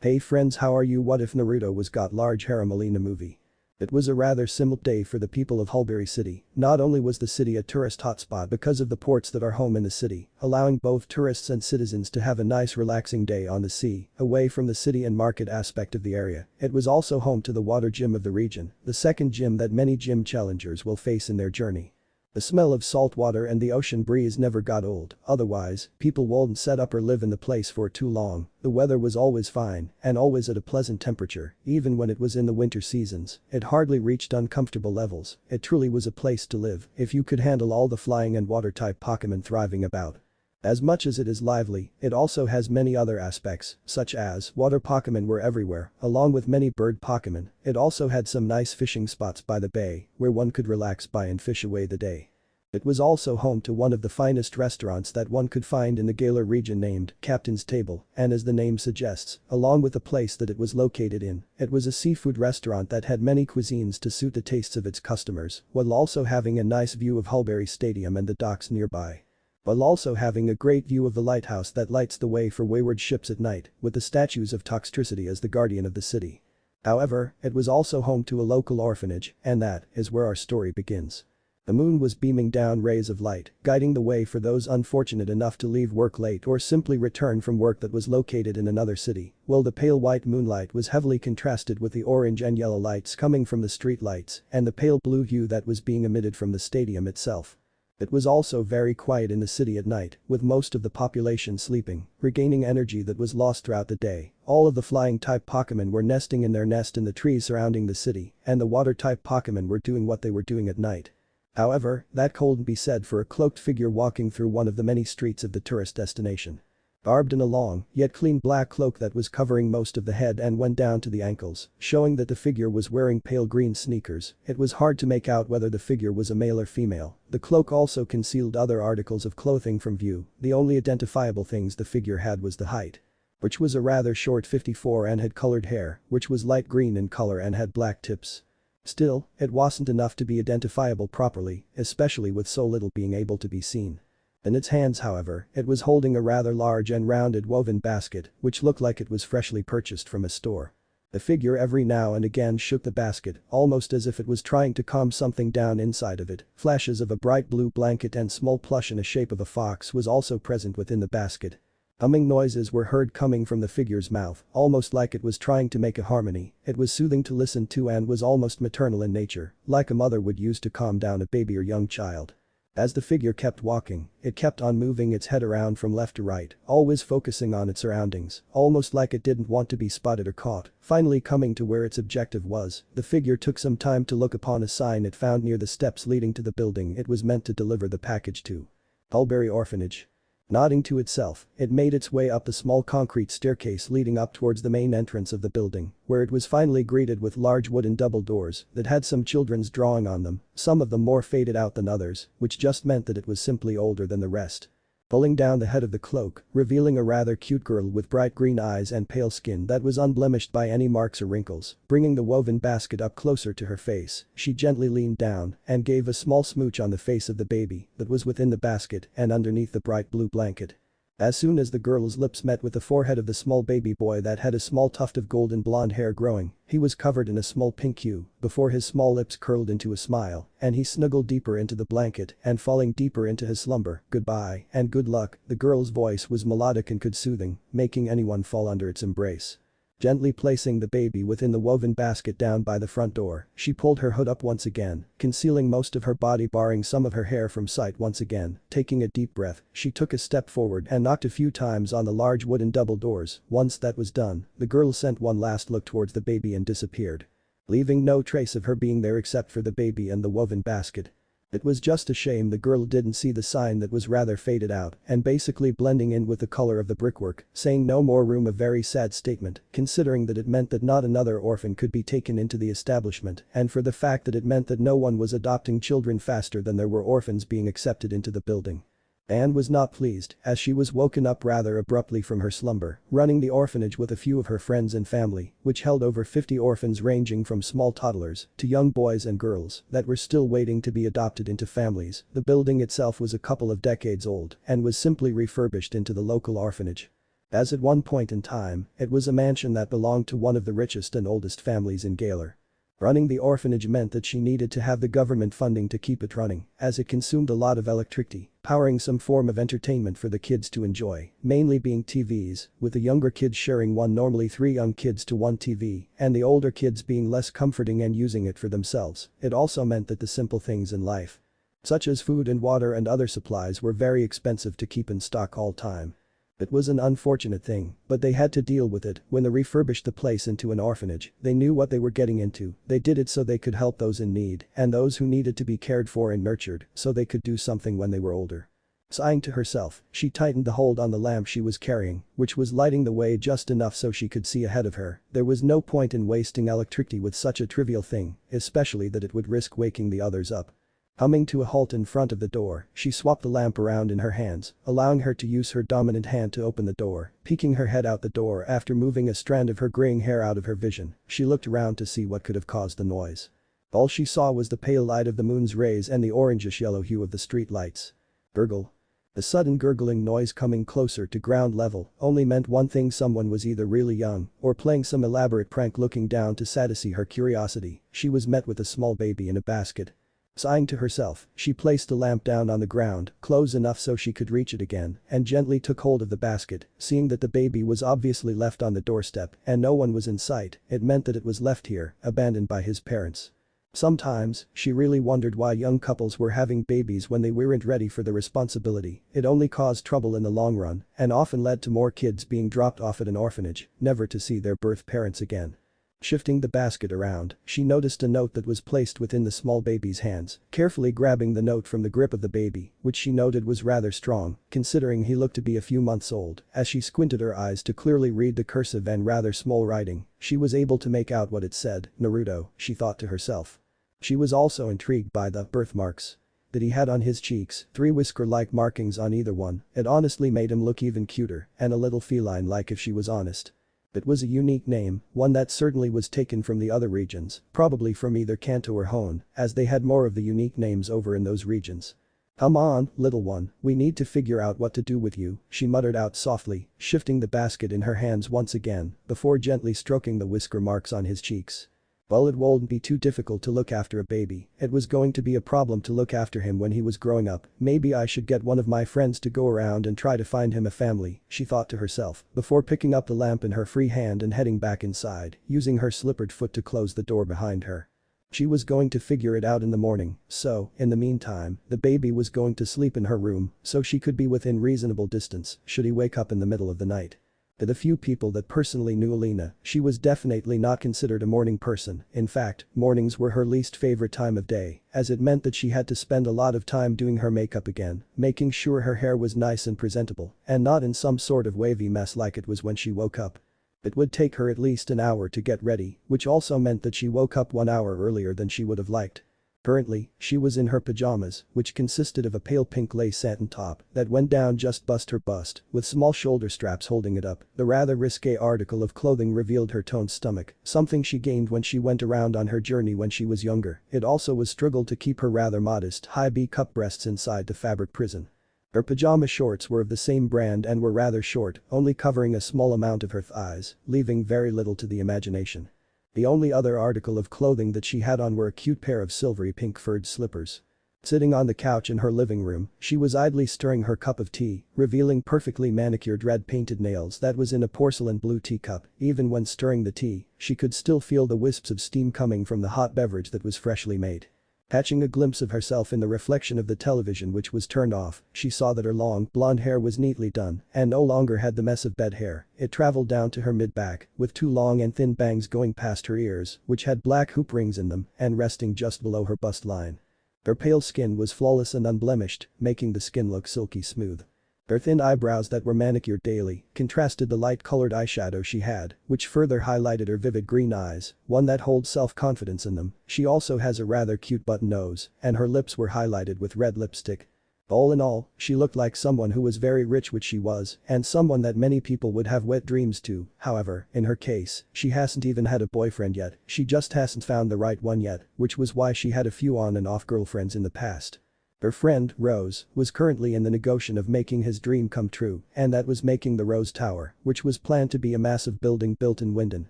Hey friends, how are you? What if Naruto was got large Harem Oleana movie? It was a rather simple day for the people of Hulberry City. Not only was the city a tourist hotspot because of the ports that are home in the city, allowing both tourists and citizens to have a nice relaxing day on the sea, away from the city and market aspect of the area, it was also home to the water gym of the region, the second gym that many gym challengers will face in their journey. The smell of salt water and the ocean breeze never got old, otherwise, people wouldn't set up or live in the place for too long. The weather was always fine and always at a pleasant temperature, even when it was in the winter seasons, it hardly reached uncomfortable levels. It truly was a place to live if you could handle all the flying and water type Pokemon thriving about. As much as it is lively, it also has many other aspects, such as water Pokemon were everywhere, along with many bird Pokemon. It also had some nice fishing spots by the bay, where one could relax by and fish away the day. It was also home to one of the finest restaurants that one could find in the Galar region named Captain's Table, and as the name suggests, along with the place that it was located in, it was a seafood restaurant that had many cuisines to suit the tastes of its customers, while also having a nice view of Hulberry Stadium and the docks nearby. While also having a great view of the lighthouse that lights the way for wayward ships at night, with the statues of Toxtricity as the guardian of the city. However, it was also home to a local orphanage, and that is where our story begins. The moon was beaming down rays of light, guiding the way for those unfortunate enough to leave work late or simply return from work that was located in another city, while the pale white moonlight was heavily contrasted with the orange and yellow lights coming from the street lights and the pale blue hue that was being emitted from the stadium itself. It was also very quiet in the city at night, with most of the population sleeping, regaining energy that was lost throughout the day. All of the flying type Pokemon were nesting in their nest in the trees surrounding the city, and the water type Pokemon were doing what they were doing at night. However, that couldn't be said for a cloaked figure walking through one of the many streets of the tourist destination. Garbed in a long, yet clean black cloak that was covering most of the head and went down to the ankles, showing that the figure was wearing pale green sneakers. It was hard to make out whether the figure was a male or female. The cloak also concealed other articles of clothing from view. The only identifiable things the figure had was the height, which was a rather short 54, and had colored hair, which was light green in color and had black tips. Still, it wasn't enough to be identifiable properly, especially with so little being able to be seen. In its hands, however, it was holding a rather large and rounded woven basket, which looked like it was freshly purchased from a store. The figure every now and again shook the basket, almost as if it was trying to calm something down inside of it. Flashes of a bright blue blanket and small plush in the shape of a fox was also present within the basket. Humming noises were heard coming from the figure's mouth, almost like it was trying to make a harmony. It was soothing to listen to and was almost maternal in nature, like a mother would use to calm down a baby or young child. As the figure kept walking, it kept on moving its head around from left to right, always focusing on its surroundings, almost like it didn't want to be spotted or caught. Finally coming to where its objective was, the figure took some time to look upon a sign it found near the steps leading to the building it was meant to deliver the package to. Hulberry Orphanage. Nodding to itself, it made its way up the small concrete staircase leading up towards the main entrance of the building, where it was finally greeted with large wooden double doors that had some children's drawing on them, some of them more faded out than others, which just meant that it was simply older than the rest. Pulling down the head of the cloak, revealing a rather cute girl with bright green eyes and pale skin that was unblemished by any marks or wrinkles, bringing the woven basket up closer to her face, she gently leaned down and gave a small smooch on the face of the baby that was within the basket and underneath the bright blue blanket. As soon as the girl's lips met with the forehead of the small baby boy that had a small tuft of golden blonde hair growing, he was covered in a small pink hue before his small lips curled into a smile and he snuggled deeper into the blanket and falling deeper into his slumber. Goodbye and good luck, the girl's voice was melodic and soothing, making anyone fall under its embrace. Gently placing the baby within the woven basket down by the front door, she pulled her hood up once again, concealing most of her body barring some of her hair from sight once again. Taking a deep breath, she took a step forward and knocked a few times on the large wooden double doors. Once that was done, the girl sent one last look towards the baby and disappeared, leaving no trace of her being there except for the baby and the woven basket. It was just a shame the girl didn't see the sign that was rather faded out and basically blending in with the color of the brickwork, saying no more room, a very sad statement, considering that it meant that not another orphan could be taken into the establishment, and for the fact that it meant that no one was adopting children faster than there were orphans being accepted into the building. Anne was not pleased, as she was woken up rather abruptly from her slumber, running the orphanage with a few of her friends and family, which held over 50 orphans ranging from small toddlers to young boys and girls that were still waiting to be adopted into families. The building itself was a couple of decades old and was simply refurbished into the local orphanage. As at one point in time, it was a mansion that belonged to one of the richest and oldest families in Galar. Running the orphanage meant that she needed to have the government funding to keep it running, as it consumed a lot of electricity, powering some form of entertainment for the kids to enjoy, mainly being TVs, with the younger kids sharing one, normally 3 young kids to one TV, and the older kids being less comforting and using it for themselves. It also meant that the simple things in life, such as food and water and other supplies, were very expensive to keep in stock all time. It was an unfortunate thing, but they had to deal with it. When they refurbished the place into an orphanage, they knew what they were getting into. They did it so they could help those in need and those who needed to be cared for and nurtured so they could do something when they were older. Sighing to herself, she tightened the hold on the lamp she was carrying, which was lighting the way just enough so she could see ahead of her. There was no point in wasting electricity with such a trivial thing, especially that it would risk waking the others up. Humming to a halt in front of the door, she swapped the lamp around in her hands, allowing her to use her dominant hand to open the door. Peeking her head out the door after moving a strand of her graying hair out of her vision, she looked around to see what could have caused the noise. All she saw was the pale light of the moon's rays and the orangish-yellow hue of the street lights. Gurgle. The sudden gurgling noise coming closer to ground level only meant one thing: someone was either really young or playing some elaborate prank. Looking down to satisfy her curiosity, she was met with a small baby in a basket. Sighing to herself, she placed the lamp down on the ground, close enough so she could reach it again, and gently took hold of the basket. Seeing that the baby was obviously left on the doorstep and no one was in sight, it meant that it was left here, abandoned by his parents. Sometimes, she really wondered why young couples were having babies when they weren't ready for the responsibility. It only caused trouble in the long run and often led to more kids being dropped off at an orphanage, never to see their birth parents again. Shifting the basket around, she noticed a note that was placed within the small baby's hands. Carefully grabbing the note from the grip of the baby, which she noted was rather strong, considering he looked to be a few months old. As she squinted her eyes to clearly read the cursive and rather small writing, she was able to make out what it said. Naruto, she thought to herself. She was also intrigued by the birthmarks that he had on his cheeks, 3 whisker-like markings on either one. It honestly made him look even cuter and a little feline-like, if she was honest. It was a unique name, one that certainly was taken from the other regions, probably from either Kanto or Hone, as they had more of the unique names over in those regions. "Come on, little one, we need to figure out what to do with you," she muttered out softly, shifting the basket in her hands once again, before gently stroking the whisker marks on his cheeks. Well, it won't be too difficult to look after a baby. It was going to be a problem to look after him when he was growing up. Maybe I should get one of my friends to go around and try to find him a family, she thought to herself, before picking up the lamp in her free hand and heading back inside, using her slippered foot to close the door behind her. She was going to figure it out in the morning, so, in the meantime, the baby was going to sleep in her room, so she could be within reasonable distance should he wake up in the middle of the night. To the few people that personally knew Alina, she was definitely not considered a morning person. In fact, mornings were her least favorite time of day, as it meant that she had to spend a lot of time doing her makeup again, making sure her hair was nice and presentable, and not in some sort of wavy mess like it was when she woke up. It would take her at least an hour to get ready, which also meant that she woke up 1 hour earlier than she would have liked. Currently, she was in her pajamas, which consisted of a pale pink lace satin top that went down just bust her bust, with small shoulder straps holding it up. The rather risque article of clothing revealed her toned stomach, something she gained when she went around on her journey when she was younger. It also was struggled to keep her rather modest high B-cup breasts inside the fabric prison. Her pajama shorts were of the same brand and were rather short, only covering a small amount of her thighs, leaving very little to the imagination. The only other article of clothing that she had on were a cute pair of silvery pink furred slippers. Sitting on the couch in her living room, she was idly stirring her cup of tea, revealing perfectly manicured red painted nails that was in a porcelain blue teacup. Even when stirring the tea, she could still feel the wisps of steam coming from the hot beverage that was freshly made. Catching a glimpse of herself in the reflection of the television, which was turned off, she saw that her long, blonde hair was neatly done and no longer had the mess of bed hair. It traveled down to her mid-back, with 2 long and thin bangs going past her ears, which had black hoop rings in them and resting just below her bust line. Her pale skin was flawless and unblemished, making the skin look silky smooth. Her thin eyebrows that were manicured daily contrasted the light-colored eyeshadow she had, which further highlighted her vivid green eyes, one that holds self-confidence in them. She also has a rather cute button nose, and her lips were highlighted with red lipstick. All in all, she looked like someone who was very rich, which she was, and someone that many people would have wet dreams to. However, in her case, she hasn't even had a boyfriend yet, she just hasn't found the right one yet, which was why she had a few on and off girlfriends in the past. Her friend, Rose, was currently in the negotiation of making his dream come true, and that was making the Rose Tower, which was planned to be a massive building built in Winden,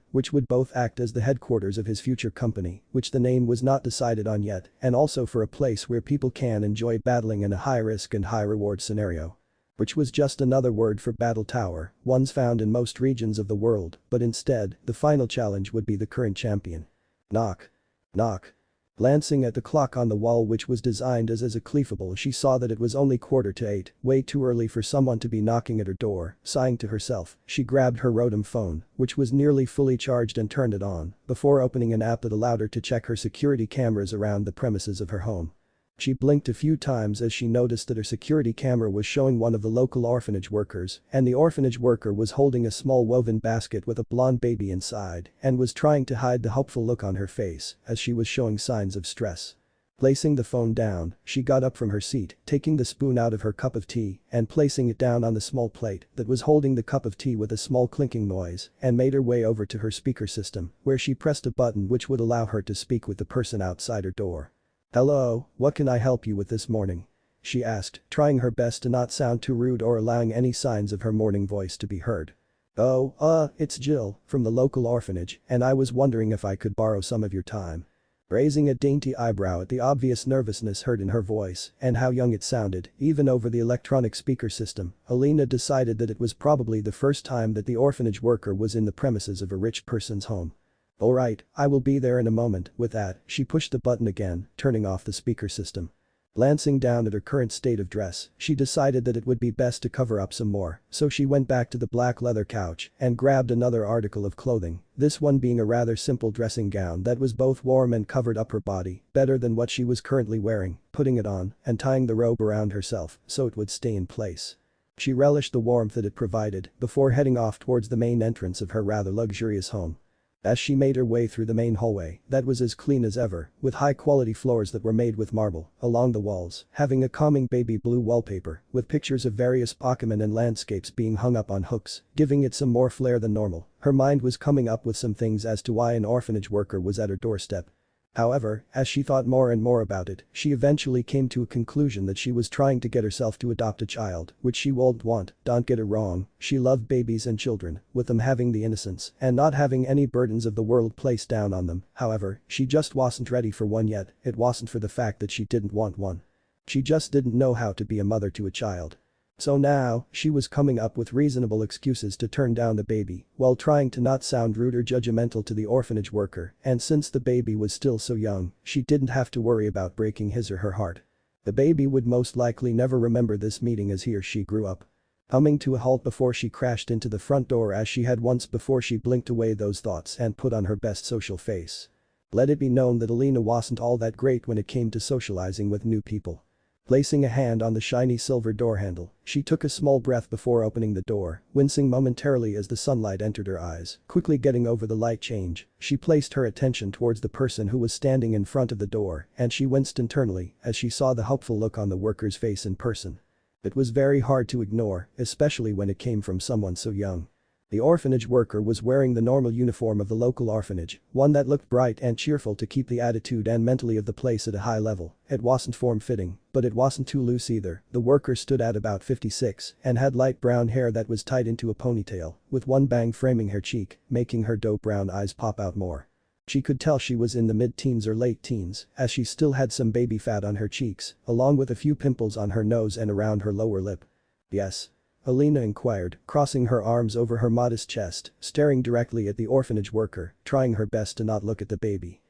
which would both act as the headquarters of his future company, which the name was not decided on yet, and also for a place where people can enjoy battling in a high-risk and high-reward scenario. Which was just another word for battle tower, ones found in most regions of the world, but instead, the final challenge would be the current champion. Knock. Knock. Glancing at the clock on the wall which was designed as a cleavable, she saw that it was only 7:15, way too early for someone to be knocking at her door. Sighing to herself, she grabbed her Rotom phone, which was nearly fully charged, and turned it on, before opening an app that allowed her to check her security cameras around the premises of her home. She blinked a few times as she noticed that her security camera was showing one of the local orphanage workers, and the orphanage worker was holding a small woven basket with a blonde baby inside and was trying to hide the hopeful look on her face as she was showing signs of stress. Placing the phone down, she got up from her seat, taking the spoon out of her cup of tea and placing it down on the small plate that was holding the cup of tea with a small clinking noise, and made her way over to her speaker system, where she pressed a button which would allow her to speak with the person outside her door. "Hello, what can I help you with this morning?" she asked, trying her best to not sound too rude or allowing any signs of her morning voice to be heard. "Oh, it's Jill, from the local orphanage, and I was wondering if I could borrow some of your time." Raising a dainty eyebrow at the obvious nervousness heard in her voice and how young it sounded, even over the electronic speaker system, Alina decided that it was probably the first time that the orphanage worker was in the premises of a rich person's home. "Alright, I will be there in a moment." With that, she pushed the button again, turning off the speaker system. Glancing down at her current state of dress, she decided that it would be best to cover up some more, so she went back to the black leather couch and grabbed another article of clothing, this one being a rather simple dressing gown that was both warm and covered up her body, better than what she was currently wearing, putting it on and tying the robe around herself so it would stay in place. She relished the warmth that it provided before heading off towards the main entrance of her rather luxurious home. As she made her way through the main hallway, that was as clean as ever, with high-quality floors that were made with marble, along the walls, having a calming baby blue wallpaper, with pictures of various Pokémon and landscapes being hung up on hooks, giving it some more flair than normal. Her mind was coming up with some things as to why an orphanage worker was at her doorstep. However, as she thought more and more about it, she eventually came to a conclusion that she was trying to get herself to adopt a child, which she won't want. Don't get it wrong, she loved babies and children, with them having the innocence and not having any burdens of the world placed down on them. However, she just wasn't ready for one yet. It wasn't for the fact that she didn't want one. She just didn't know how to be a mother to a child. So now, she was coming up with reasonable excuses to turn down the baby, while trying to not sound rude or judgmental to the orphanage worker, and since the baby was still so young, she didn't have to worry about breaking his or her heart. The baby would most likely never remember this meeting as he or she grew up. Humming to a halt before she crashed into the front door as she had once before, she blinked away those thoughts and put on her best social face. Let it be known that Alina wasn't all that great when it came to socializing with new people. Placing a hand on the shiny silver door handle, she took a small breath before opening the door, wincing momentarily as the sunlight entered her eyes. Quickly getting over the light change, she placed her attention towards the person who was standing in front of the door, and she winced internally as she saw the hopeful look on the worker's face in person. It was very hard to ignore, especially when it came from someone so young. The orphanage worker was wearing the normal uniform of the local orphanage, one that looked bright and cheerful to keep the attitude and mentally of the place at a high level. It wasn't form-fitting, but it wasn't too loose either. The worker stood at about 56 and had light brown hair that was tied into a ponytail, with one bang framing her cheek, making her dope brown eyes pop out more. She could tell she was in the mid-teens or late teens, as she still had some baby fat on her cheeks, along with a few pimples on her nose and around her lower lip. "Yes?" Alina inquired, crossing her arms over her modest chest, staring directly at the orphanage worker, trying her best to not look at the baby.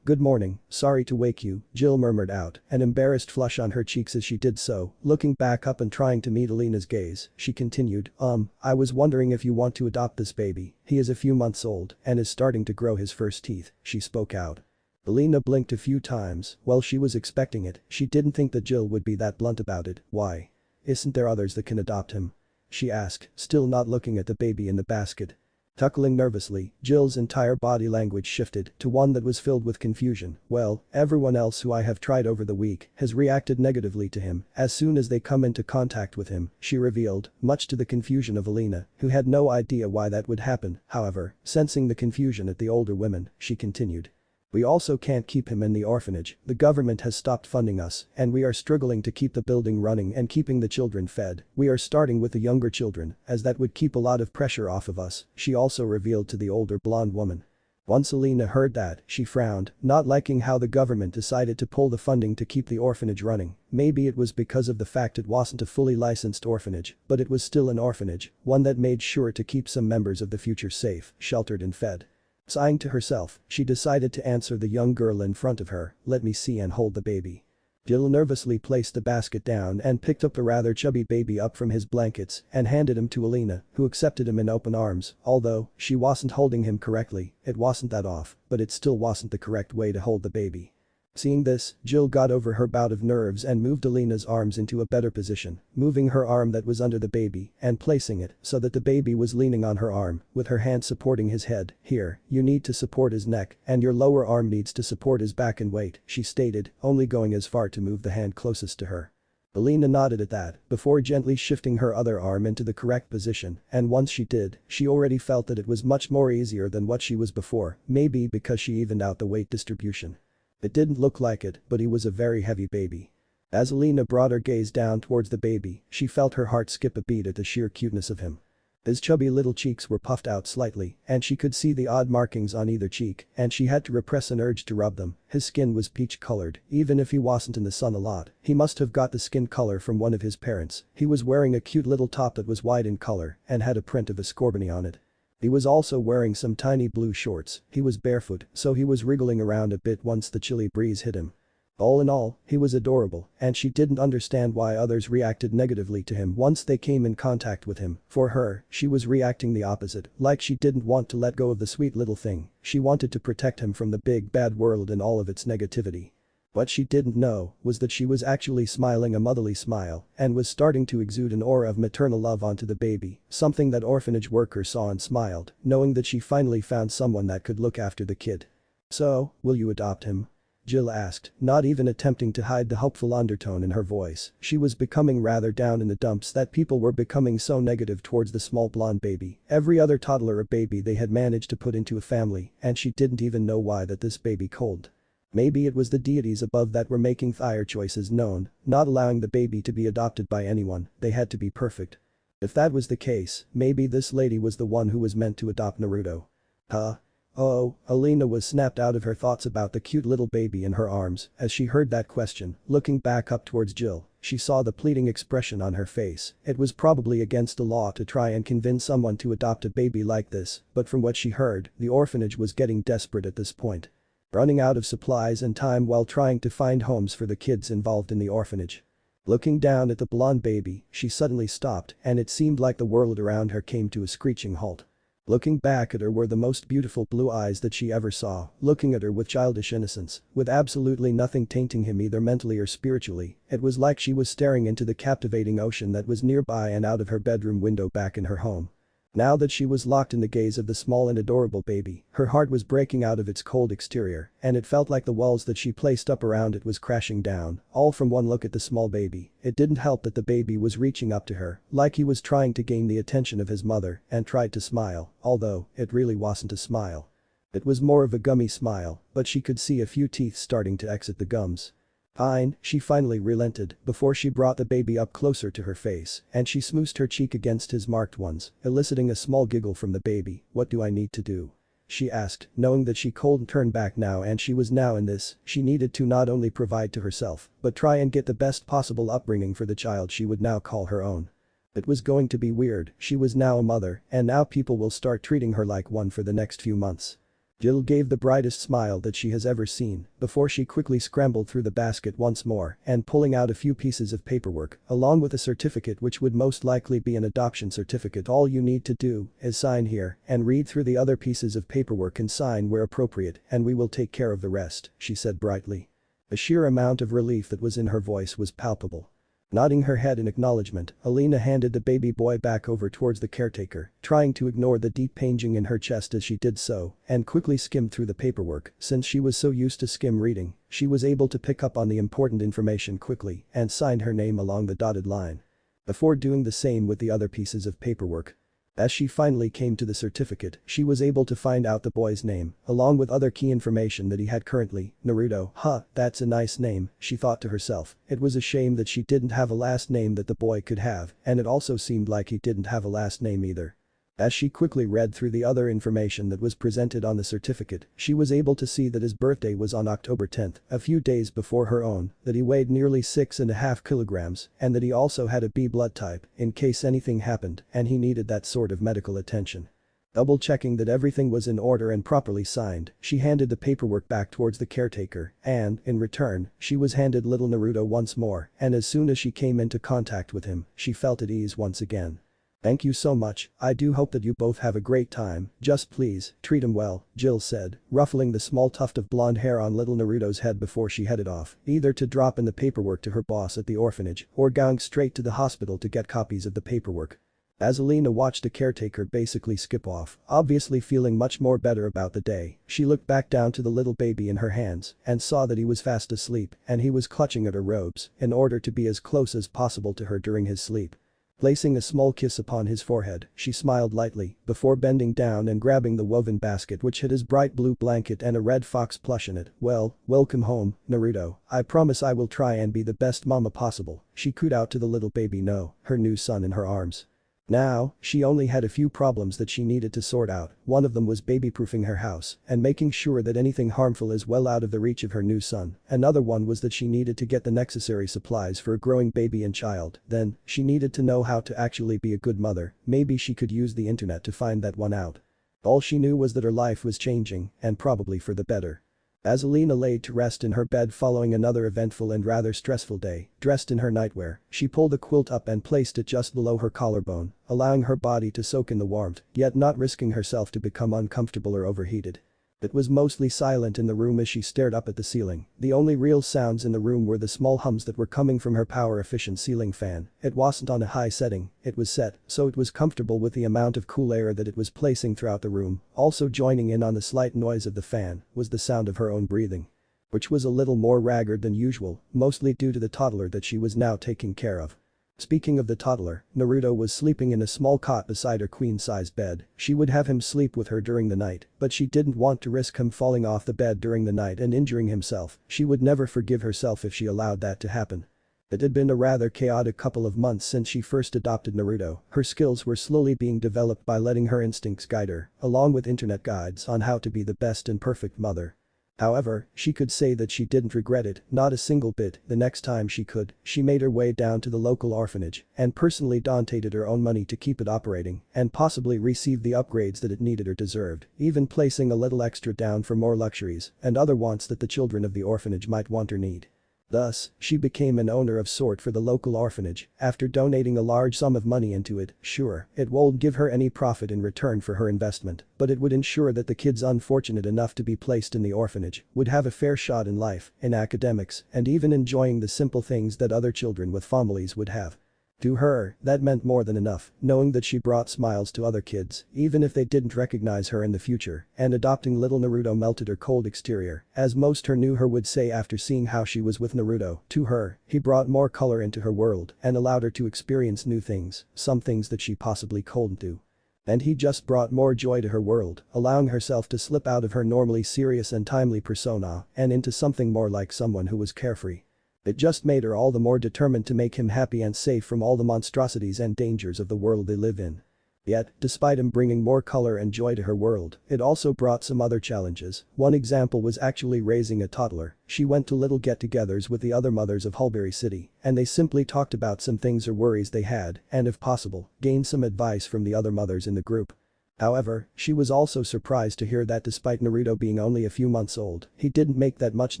Good morning, sorry to wake you," Jill murmured out, an embarrassed flush on her cheeks as she did so. Looking back up and trying to meet Alina's gaze, she continued, I was wondering if you want to adopt this baby. He is a few months old and is starting to grow his first teeth," she spoke out. Alina blinked a few times. While she was expecting it, she didn't think that Jill would be that blunt about it. "Why? Isn't there others that can adopt him?" she asked, still not looking at the baby in the basket. Chuckling nervously, Jill's entire body language shifted to one that was filled with confusion. "Well, everyone else who I have tried over the week has reacted negatively to him as soon as they come into contact with him," she revealed, much to the confusion of Alina, who had no idea why that would happen. However, sensing the confusion at the older women, she continued. We also can't keep him in the orphanage, the government has stopped funding us, and we are struggling to keep the building running and keeping the children fed. We are starting with the younger children, as that would keep a lot of pressure off of us, she also revealed to the older blonde woman. Once Alina heard that, she frowned, not liking how the government decided to pull the funding to keep the orphanage running. Maybe it was because of the fact it wasn't a fully licensed orphanage, but it was still an orphanage, one that made sure to keep some members of the future safe, sheltered and fed. Sighing to herself, she decided to answer the young girl in front of her, "Let me see and hold the baby." Jill nervously placed the basket down and picked up the rather chubby baby up from his blankets and handed him to Alina, who accepted him in open arms. Although she wasn't holding him correctly, it wasn't that off, but it still wasn't the correct way to hold the baby. Seeing this, Jill got over her bout of nerves and moved Alina's arms into a better position, moving her arm that was under the baby and placing it so that the baby was leaning on her arm, with her hand supporting his head. "Here, you need to support his neck, and your lower arm needs to support his back and weight," she stated, only going as far to move the hand closest to her. Alina nodded at that, before gently shifting her other arm into the correct position, and once she did, she already felt that it was much more easier than what she was before, maybe because she evened out the weight distribution. It didn't look like it, but he was a very heavy baby. As Alina brought her gaze down towards the baby, she felt her heart skip a beat at the sheer cuteness of him. His chubby little cheeks were puffed out slightly, and she could see the odd markings on either cheek, and she had to repress an urge to rub them. His skin was peach-colored, even if he wasn't in the sun a lot. He must have got the skin color from one of his parents. He was wearing a cute little top that was white in color and had a print of a scorbunny on it. He was also wearing some tiny blue shorts. He was barefoot, so he was wriggling around a bit once the chilly breeze hit him. All in all, he was adorable, and she didn't understand why others reacted negatively to him once they came in contact with him. For her, she was reacting the opposite, like she didn't want to let go of the sweet little thing. She wanted to protect him from the big bad world and all of its negativity. What she didn't know was that she was actually smiling a motherly smile and was starting to exude an aura of maternal love onto the baby, something that orphanage workers saw and smiled, knowing that she finally found someone that could look after the kid. "So, will you adopt him?" Jill asked, not even attempting to hide the hopeful undertone in her voice. She was becoming rather down in the dumps that people were becoming so negative towards the small blonde baby. Every other toddler or baby they had managed to put into a family, and she didn't even know why that this baby cold. Maybe it was the deities above that were making their choices known, not allowing the baby to be adopted by anyone. They had to be perfect. If that was the case, maybe this lady was the one who was meant to adopt Naruto. Huh? Oh, Alina was snapped out of her thoughts about the cute little baby in her arms as she heard that question. Looking back up towards Jill, she saw the pleading expression on her face. It was probably against the law to try and convince someone to adopt a baby like this, but from what she heard, the orphanage was getting desperate at this point. Running out of supplies and time while trying to find homes for the kids involved in the orphanage. Looking down at the blonde baby, she suddenly stopped and it seemed like the world around her came to a screeching halt. Looking back at her were the most beautiful blue eyes that she ever saw, looking at her with childish innocence, with absolutely nothing tainting him either mentally or spiritually. It was like she was staring into the captivating ocean that was nearby and out of her bedroom window back in her home. Now that she was locked in the gaze of the small and adorable baby, her heart was breaking out of its cold exterior, and it felt like the walls that she placed up around it was crashing down, all from one look at the small baby. It didn't help that the baby was reaching up to her, like he was trying to gain the attention of his mother, and tried to smile, although it really wasn't a smile. It was more of a gummy smile, but she could see a few teeth starting to exit the gums. Fine, she finally relented before she brought the baby up closer to her face and she smooshed her cheek against his marked ones, eliciting a small giggle from the baby. "What do I need to do?" she asked, knowing that she couldn't turn back now and she was now in this, she needed to not only provide to herself, but try and get the best possible upbringing for the child she would now call her own. It was going to be weird, she was now a mother and now people will start treating her like one for the next few months. Jill gave the brightest smile that she has ever seen before she quickly scrambled through the basket once more and pulling out a few pieces of paperwork along with a certificate which would most likely be an adoption certificate. "All you need to do is sign here and read through the other pieces of paperwork and sign where appropriate and we will take care of the rest," she said brightly. The sheer amount of relief that was in her voice was palpable. Nodding her head in acknowledgement, Alina handed the baby boy back over towards the caretaker, trying to ignore the deep pain in her chest as she did so, and quickly skimmed through the paperwork. Since she was so used to skim reading, she was able to pick up on the important information quickly and signed her name along the dotted line. Before doing the same with the other pieces of paperwork. As she finally came to the certificate, she was able to find out the boy's name, along with other key information that he had currently, Naruto. Huh, that's a nice name, she thought to herself. It was a shame that she didn't have a last name that the boy could have, and it also seemed like he didn't have a last name either. As she quickly read through the other information that was presented on the certificate, she was able to see that his birthday was on October 10th, a few days before her own, that he weighed nearly 6.5 kilograms, and that he also had a B blood type, in case anything happened, and he needed that sort of medical attention. Double-checking that everything was in order and properly signed, she handed the paperwork back towards the caretaker, and, in return, she was handed little Naruto once more, and as soon as she came into contact with him, she felt at ease once again. "Thank you so much, I do hope that you both have a great time, just please, treat him well," Jill said, ruffling the small tuft of blonde hair on little Naruto's head before she headed off, either to drop in the paperwork to her boss at the orphanage or going straight to the hospital to get copies of the paperwork. As Alina watched the caretaker basically skip off, obviously feeling much more better about the day, she looked back down to the little baby in her hands and saw that he was fast asleep and he was clutching at her robes in order to be as close as possible to her during his sleep. Placing a small kiss upon his forehead, she smiled lightly before bending down and grabbing the woven basket which had his bright blue blanket and a red fox plush in it. "Well, welcome home, Naruto. I promise I will try and be the best mama possible," she cooed out to the little baby her new son in her arms. Now, she only had a few problems that she needed to sort out. One of them was baby-proofing her house and making sure that anything harmful is well out of the reach of her new son. Another one was that she needed to get the necessary supplies for a growing baby and child. Then, she needed to know how to actually be a good mother. Maybe she could use the internet to find that one out. All she knew was that her life was changing, and probably for the better. As Alina laid to rest in her bed following another eventful and rather stressful day, dressed in her nightwear, she pulled the quilt up and placed it just below her collarbone, allowing her body to soak in the warmth, yet not risking herself to become uncomfortable or overheated. It was mostly silent in the room as she stared up at the ceiling. The only real sounds in the room were the small hums that were coming from her power-efficient ceiling fan. It wasn't on a high setting, it was set, so it was comfortable with the amount of cool air that it was placing throughout the room. Also joining in on the slight noise of the fan was the sound of her own breathing, which was a little more ragged than usual, mostly due to the toddler that she was now taking care of. Speaking of the toddler, Naruto was sleeping in a small cot beside her queen-size bed. She would have him sleep with her during the night, but she didn't want to risk him falling off the bed during the night and injuring himself. She would never forgive herself if she allowed that to happen. It had been a rather chaotic couple of months since she first adopted Naruto. Her skills were slowly being developed by letting her instincts guide her, along with internet guides on how to be the best and perfect mother. However, she could say that she didn't regret it, not a single bit. The next time she could, she made her way down to the local orphanage and personally donated her own money to keep it operating and possibly receive the upgrades that it needed or deserved, even placing a little extra down for more luxuries and other wants that the children of the orphanage might want or need. Thus, she became an owner of sort for the local orphanage after donating a large sum of money into it. Sure, it won't give her any profit in return for her investment, but it would ensure that the kids unfortunate enough to be placed in the orphanage would have a fair shot in life, in academics, and even enjoying the simple things that other children with families would have. To her, that meant more than enough, knowing that she brought smiles to other kids, even if they didn't recognize her in the future, and adopting little Naruto melted her cold exterior, as most her knew her would say after seeing how she was with Naruto. To her, he brought more color into her world and allowed her to experience new things, some things that she possibly couldn't do. And he just brought more joy to her world, allowing herself to slip out of her normally serious and timely persona and into something more like someone who was carefree. It just made her all the more determined to make him happy and safe from all the monstrosities and dangers of the world they live in. Yet, despite him bringing more color and joy to her world, it also brought some other challenges. One example was actually raising a toddler. She went to little get-togethers with the other mothers of Hulberry City, and they simply talked about some things or worries they had, and if possible, gained some advice from the other mothers in the group. However, she was also surprised to hear that despite Naruto being only a few months old, he didn't make that much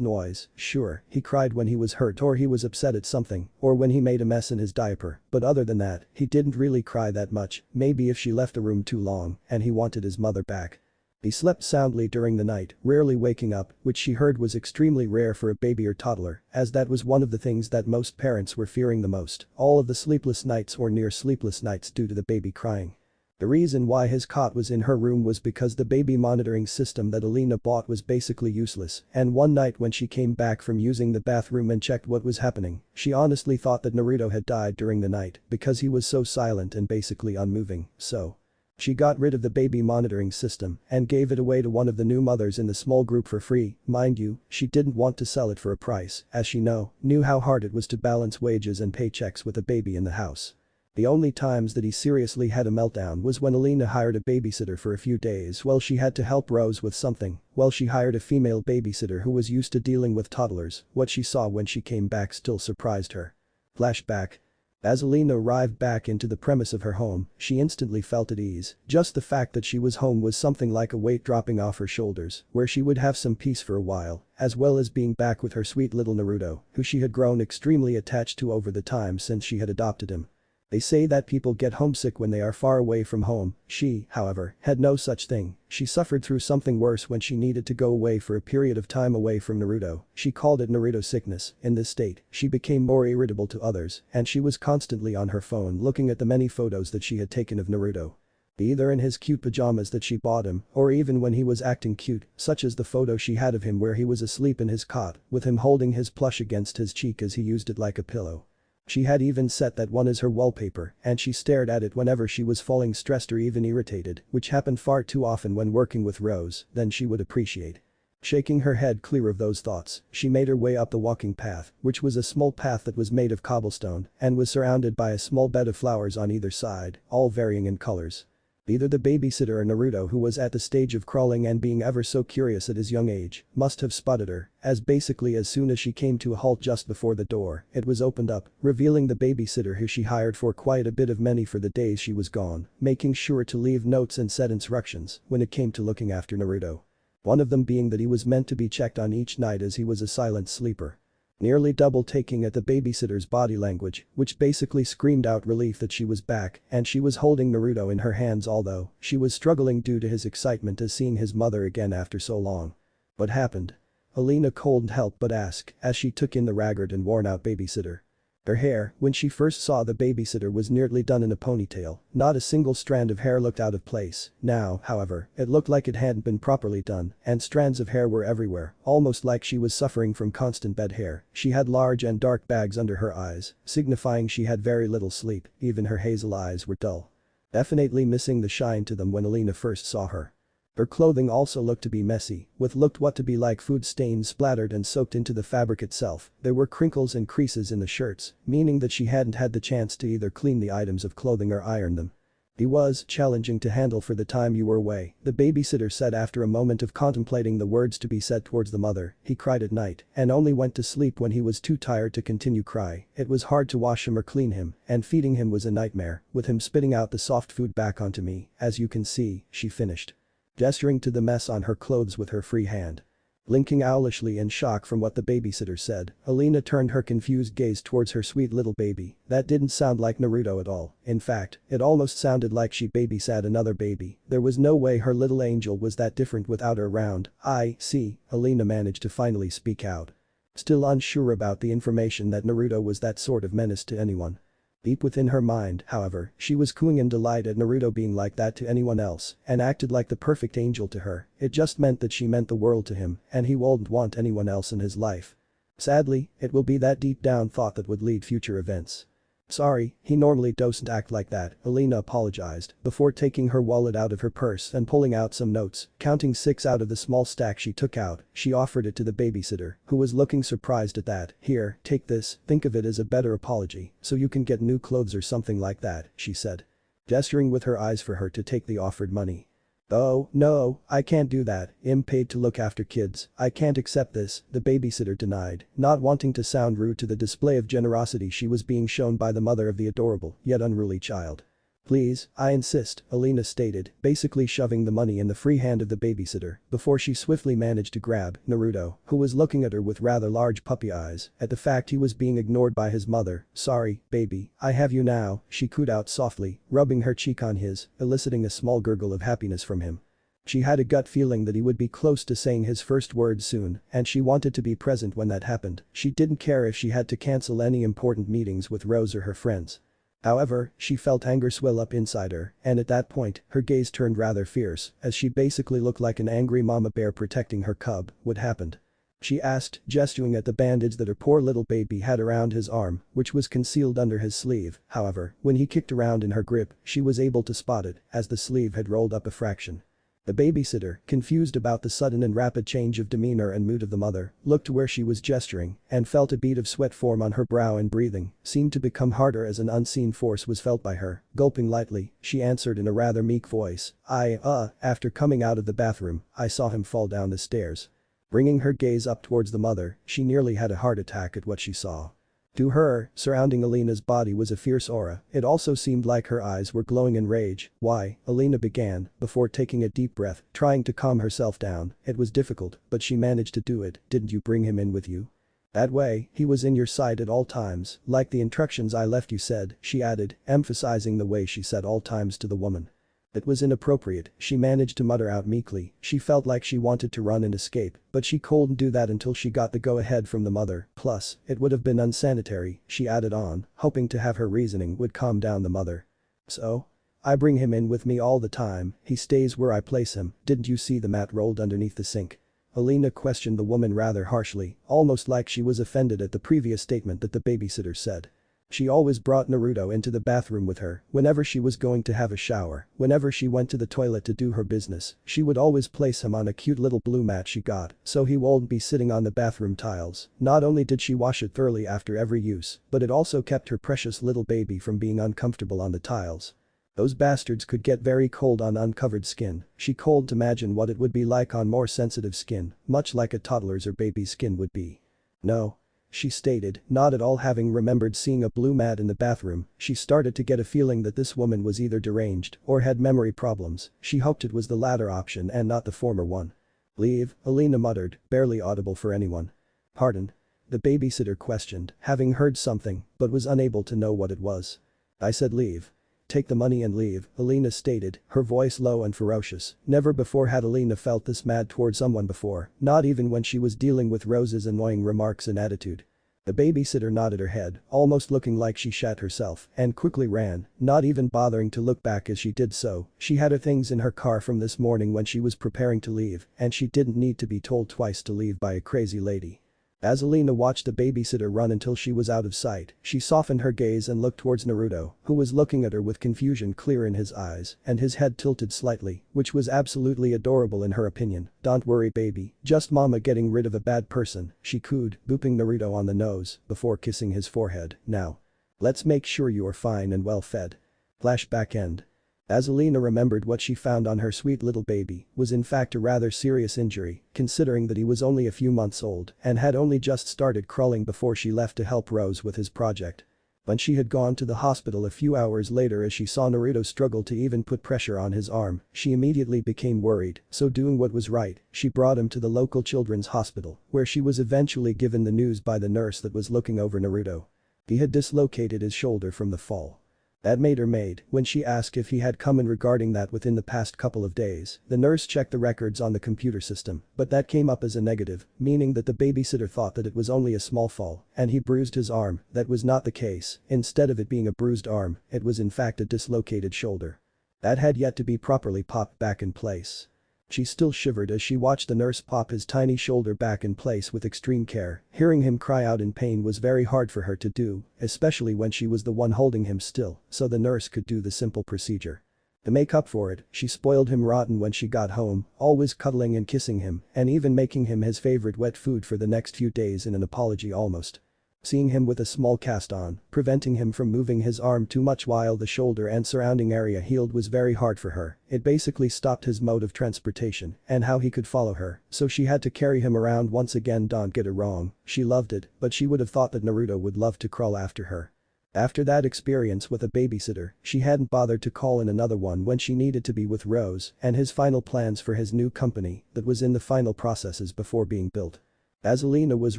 noise. Sure, he cried when he was hurt or he was upset at something, or when he made a mess in his diaper, but other than that, he didn't really cry that much, maybe if she left the room too long and he wanted his mother back. He slept soundly during the night, rarely waking up, which she heard was extremely rare for a baby or toddler, as that was one of the things that most parents were fearing the most, all of the sleepless nights or near sleepless nights due to the baby crying. The reason why his cot was in her room was because the baby monitoring system that Alina bought was basically useless, and one night when she came back from using the bathroom and checked what was happening, she honestly thought that Naruto had died during the night because he was so silent and basically unmoving. So She got rid of the baby monitoring system and gave it away to one of the new mothers in the small group for free. Mind you, she didn't want to sell it for a price, as she knew how hard it was to balance wages and paychecks with a baby in the house. The only times that he seriously had a meltdown was when Alina hired a babysitter for a few days while she had to help Rose with something. While she hired a female babysitter who was used to dealing with toddlers, what she saw when she came back still surprised her. Flashback. As Alina arrived back into the premise of her home, she instantly felt at ease. Just the fact that she was home was something like a weight dropping off her shoulders, where she would have some peace for a while, as well as being back with her sweet little Naruto, who she had grown extremely attached to over the time since she had adopted him. They say that people get homesick when they are far away from home. She, however, had no such thing. She suffered through something worse when she needed to go away for a period of time away from Naruto. She called it Naruto sickness. In this state, she became more irritable to others, and she was constantly on her phone looking at the many photos that she had taken of Naruto. Either in his cute pajamas that she bought him, or even when he was acting cute, such as the photo she had of him where he was asleep in his cot, with him holding his plush against his cheek as he used it like a pillow. She had even set that one as her wallpaper, and she stared at it whenever she was feeling stressed or even irritated, which happened far too often when working with Rose. Then she would appreciate. Shaking her head clear of those thoughts, she made her way up the walking path, which was a small path that was made of cobblestone and was surrounded by a small bed of flowers on either side, all varying in colors. Either the babysitter or Naruto, who was at the stage of crawling and being ever so curious at his young age, must have spotted her, as basically as soon as she came to a halt just before the door, it was opened up, revealing the babysitter who she hired for quite a bit of money for the days she was gone, making sure to leave notes and set instructions when it came to looking after Naruto. One of them being that he was meant to be checked on each night as he was a silent sleeper. Nearly double taking at the babysitter's body language, which basically screamed out relief that she was back and she was holding Naruto in her hands, although she was struggling due to his excitement as seeing his mother again after so long. What happened? Alina couldn't help but ask as she took in the ragged and worn out babysitter. Her hair, when she first saw the babysitter, was nearly done in a ponytail. Not a single strand of hair looked out of place. Now, however, it looked like it hadn't been properly done, and strands of hair were everywhere, almost like she was suffering from constant bed hair. She had large and dark bags under her eyes, signifying she had very little sleep. Even her hazel eyes were dull. Definitely missing the shine to them when Alina first saw her. Her clothing also looked to be messy, with looked what to be like food stains splattered and soaked into the fabric itself. There were crinkles and creases in the shirts, meaning that she hadn't had the chance to either clean the items of clothing or iron them. It was challenging to handle for the time you were away, the babysitter said after a moment of contemplating the words to be said towards the mother. He cried at night and only went to sleep when he was too tired to continue cry. It was hard to wash him or clean him, and feeding him was a nightmare, with him spitting out the soft food back onto me, as you can see, she finished, gesturing to the mess on her clothes with her free hand. Blinking owlishly in shock from what the babysitter said, Alina turned her confused gaze towards her sweet little baby. That didn't sound like Naruto at all. In fact, it almost sounded like she babysat another baby. There was no way her little angel was that different without her around. I see, Alina managed to finally speak out. Still unsure about the information that Naruto was that sort of menace to anyone. Deep within her mind, however, she was cooing in delight at Naruto being like that to anyone else and acted like the perfect angel to her. It just meant that she meant the world to him and he wouldn't want anyone else in his life. Sadly, it will be that deep down thought that would lead future events. Sorry, he normally doesn't act like that, Alina apologized before taking her wallet out of her purse and pulling out some notes. Counting 6 out of the small stack she took out, she offered it to the babysitter, who was looking surprised at that. Here, take this, think of it as a better apology, so you can get new clothes or something like that, she said, gesturing with her eyes for her to take the offered money. Oh, no, I can't do that, I'm paid to look after kids, I can't accept this, the babysitter denied, not wanting to sound rude to the display of generosity she was being shown by the mother of the adorable, yet unruly child. Please, I insist, Alina stated, basically shoving the money in the free hand of the babysitter before she swiftly managed to grab Naruto, who was looking at her with rather large puppy eyes at the fact he was being ignored by his mother. Sorry, baby, I have you now, she cooed out softly, rubbing her cheek on his, eliciting a small gurgle of happiness from him. She had a gut feeling that he would be close to saying his first words soon, and she wanted to be present when that happened. She didn't care if she had to cancel any important meetings with Rose or her friends. However, she felt anger swell up inside her, and at that point, her gaze turned rather fierce, as she basically looked like an angry mama bear protecting her cub. What happened? She asked, gesturing at the bandage that her poor little baby had around his arm, which was concealed under his sleeve. However, when he kicked around in her grip, she was able to spot it, as the sleeve had rolled up a fraction. The babysitter, confused about the sudden and rapid change of demeanor and mood of the mother, looked to where she was gesturing and felt a bead of sweat form on her brow, and breathing seemed to become harder as an unseen force was felt by her. Gulping lightly, she answered in a rather meek voice, after coming out of the bathroom, I saw him fall down the stairs. Bringing her gaze up towards the mother, she nearly had a heart attack at what she saw. To her, surrounding Alina's body was a fierce aura. It also seemed like her eyes were glowing in rage. Why? Alina began, before taking a deep breath, trying to calm herself down. It was difficult, but she managed to do it. Didn't you bring him in with you? That way, he was in your sight at all times, like the instructions I left you said, she added, emphasizing the way she said all times to the woman. It was inappropriate, she managed to mutter out meekly. She felt like she wanted to run and escape, but she couldn't do that until she got the go-ahead from the mother. Plus, it would have been unsanitary, she added on, hoping to have her reasoning would calm down the mother. So? I bring him in with me all the time, he stays where I place him. Didn't you see the mat rolled underneath the sink? Alina questioned the woman rather harshly, almost like she was offended at the previous statement that the babysitter said. She always brought Naruto into the bathroom with her whenever she was going to have a shower, whenever she went to the toilet to do her business, she would always place him on a cute little blue mat she got, so he wouldn't be sitting on the bathroom tiles. Not only did she wash it thoroughly after every use, but it also kept her precious little baby from being uncomfortable on the tiles. Those bastards could get very cold on uncovered skin. She couldn't imagine what it would be like on more sensitive skin, much like a toddler's or baby's skin would be. No. She stated, not at all having remembered seeing a blue mat in the bathroom. She started to get a feeling that this woman was either deranged or had memory problems. She hoped it was the latter option and not the former one. Leave, Alina muttered, barely audible for anyone. Pardon? The babysitter questioned, having heard something, but was unable to know what it was. I said leave. Take the money and leave, Alina stated, her voice low and ferocious. Never before had Alina felt this mad toward someone before, not even when she was dealing with Rose's annoying remarks and attitude. The babysitter nodded her head, almost looking like she shat herself, and quickly ran, not even bothering to look back as she did so. She had her things in her car from this morning when she was preparing to leave, and she didn't need to be told twice to leave by a crazy lady. As Alina watched the babysitter run until she was out of sight, she softened her gaze and looked towards Naruto, who was looking at her with confusion clear in his eyes and his head tilted slightly, which was absolutely adorable in her opinion. Don't worry baby, just mama getting rid of a bad person, she cooed, booping Naruto on the nose before kissing his forehead. Now. Let's make sure you are fine and well fed. Flashback end. As Alina remembered, what she found on her sweet little baby was in fact a rather serious injury, considering that he was only a few months old and had only just started crawling before she left to help Rose with his project. When she had gone to the hospital a few hours later, as she saw Naruto struggle to even put pressure on his arm, she immediately became worried, so doing what was right, she brought him to the local children's hospital, where she was eventually given the news by the nurse that was looking over Naruto. He had dislocated his shoulder from the fall. That made her mad when she asked if he had come in regarding that within the past couple of days. The nurse checked the records on the computer system, but that came up as a negative, meaning that the babysitter thought that it was only a small fall and he bruised his arm. That was not the case. Instead of it being a bruised arm, it was in fact a dislocated shoulder. That had yet to be properly popped back in place. She still shivered as she watched the nurse pop his tiny shoulder back in place with extreme care. Hearing him cry out in pain was very hard for her to do, especially when she was the one holding him still, so the nurse could do the simple procedure. To make up for it, she spoiled him rotten when she got home, always cuddling and kissing him and even making him his favorite wet food for the next few days in an apology almost. Seeing him with a small cast on, preventing him from moving his arm too much while the shoulder and surrounding area healed was very hard for her. It basically stopped his mode of transportation and how he could follow her, so she had to carry him around once again. Don't get it wrong, she loved it, but she would have thought that Naruto would love to crawl after her. After that experience with a babysitter, she hadn't bothered to call in another one when she needed to be with Rose and his final plans for his new company that was in the final processes before being built. As Alina was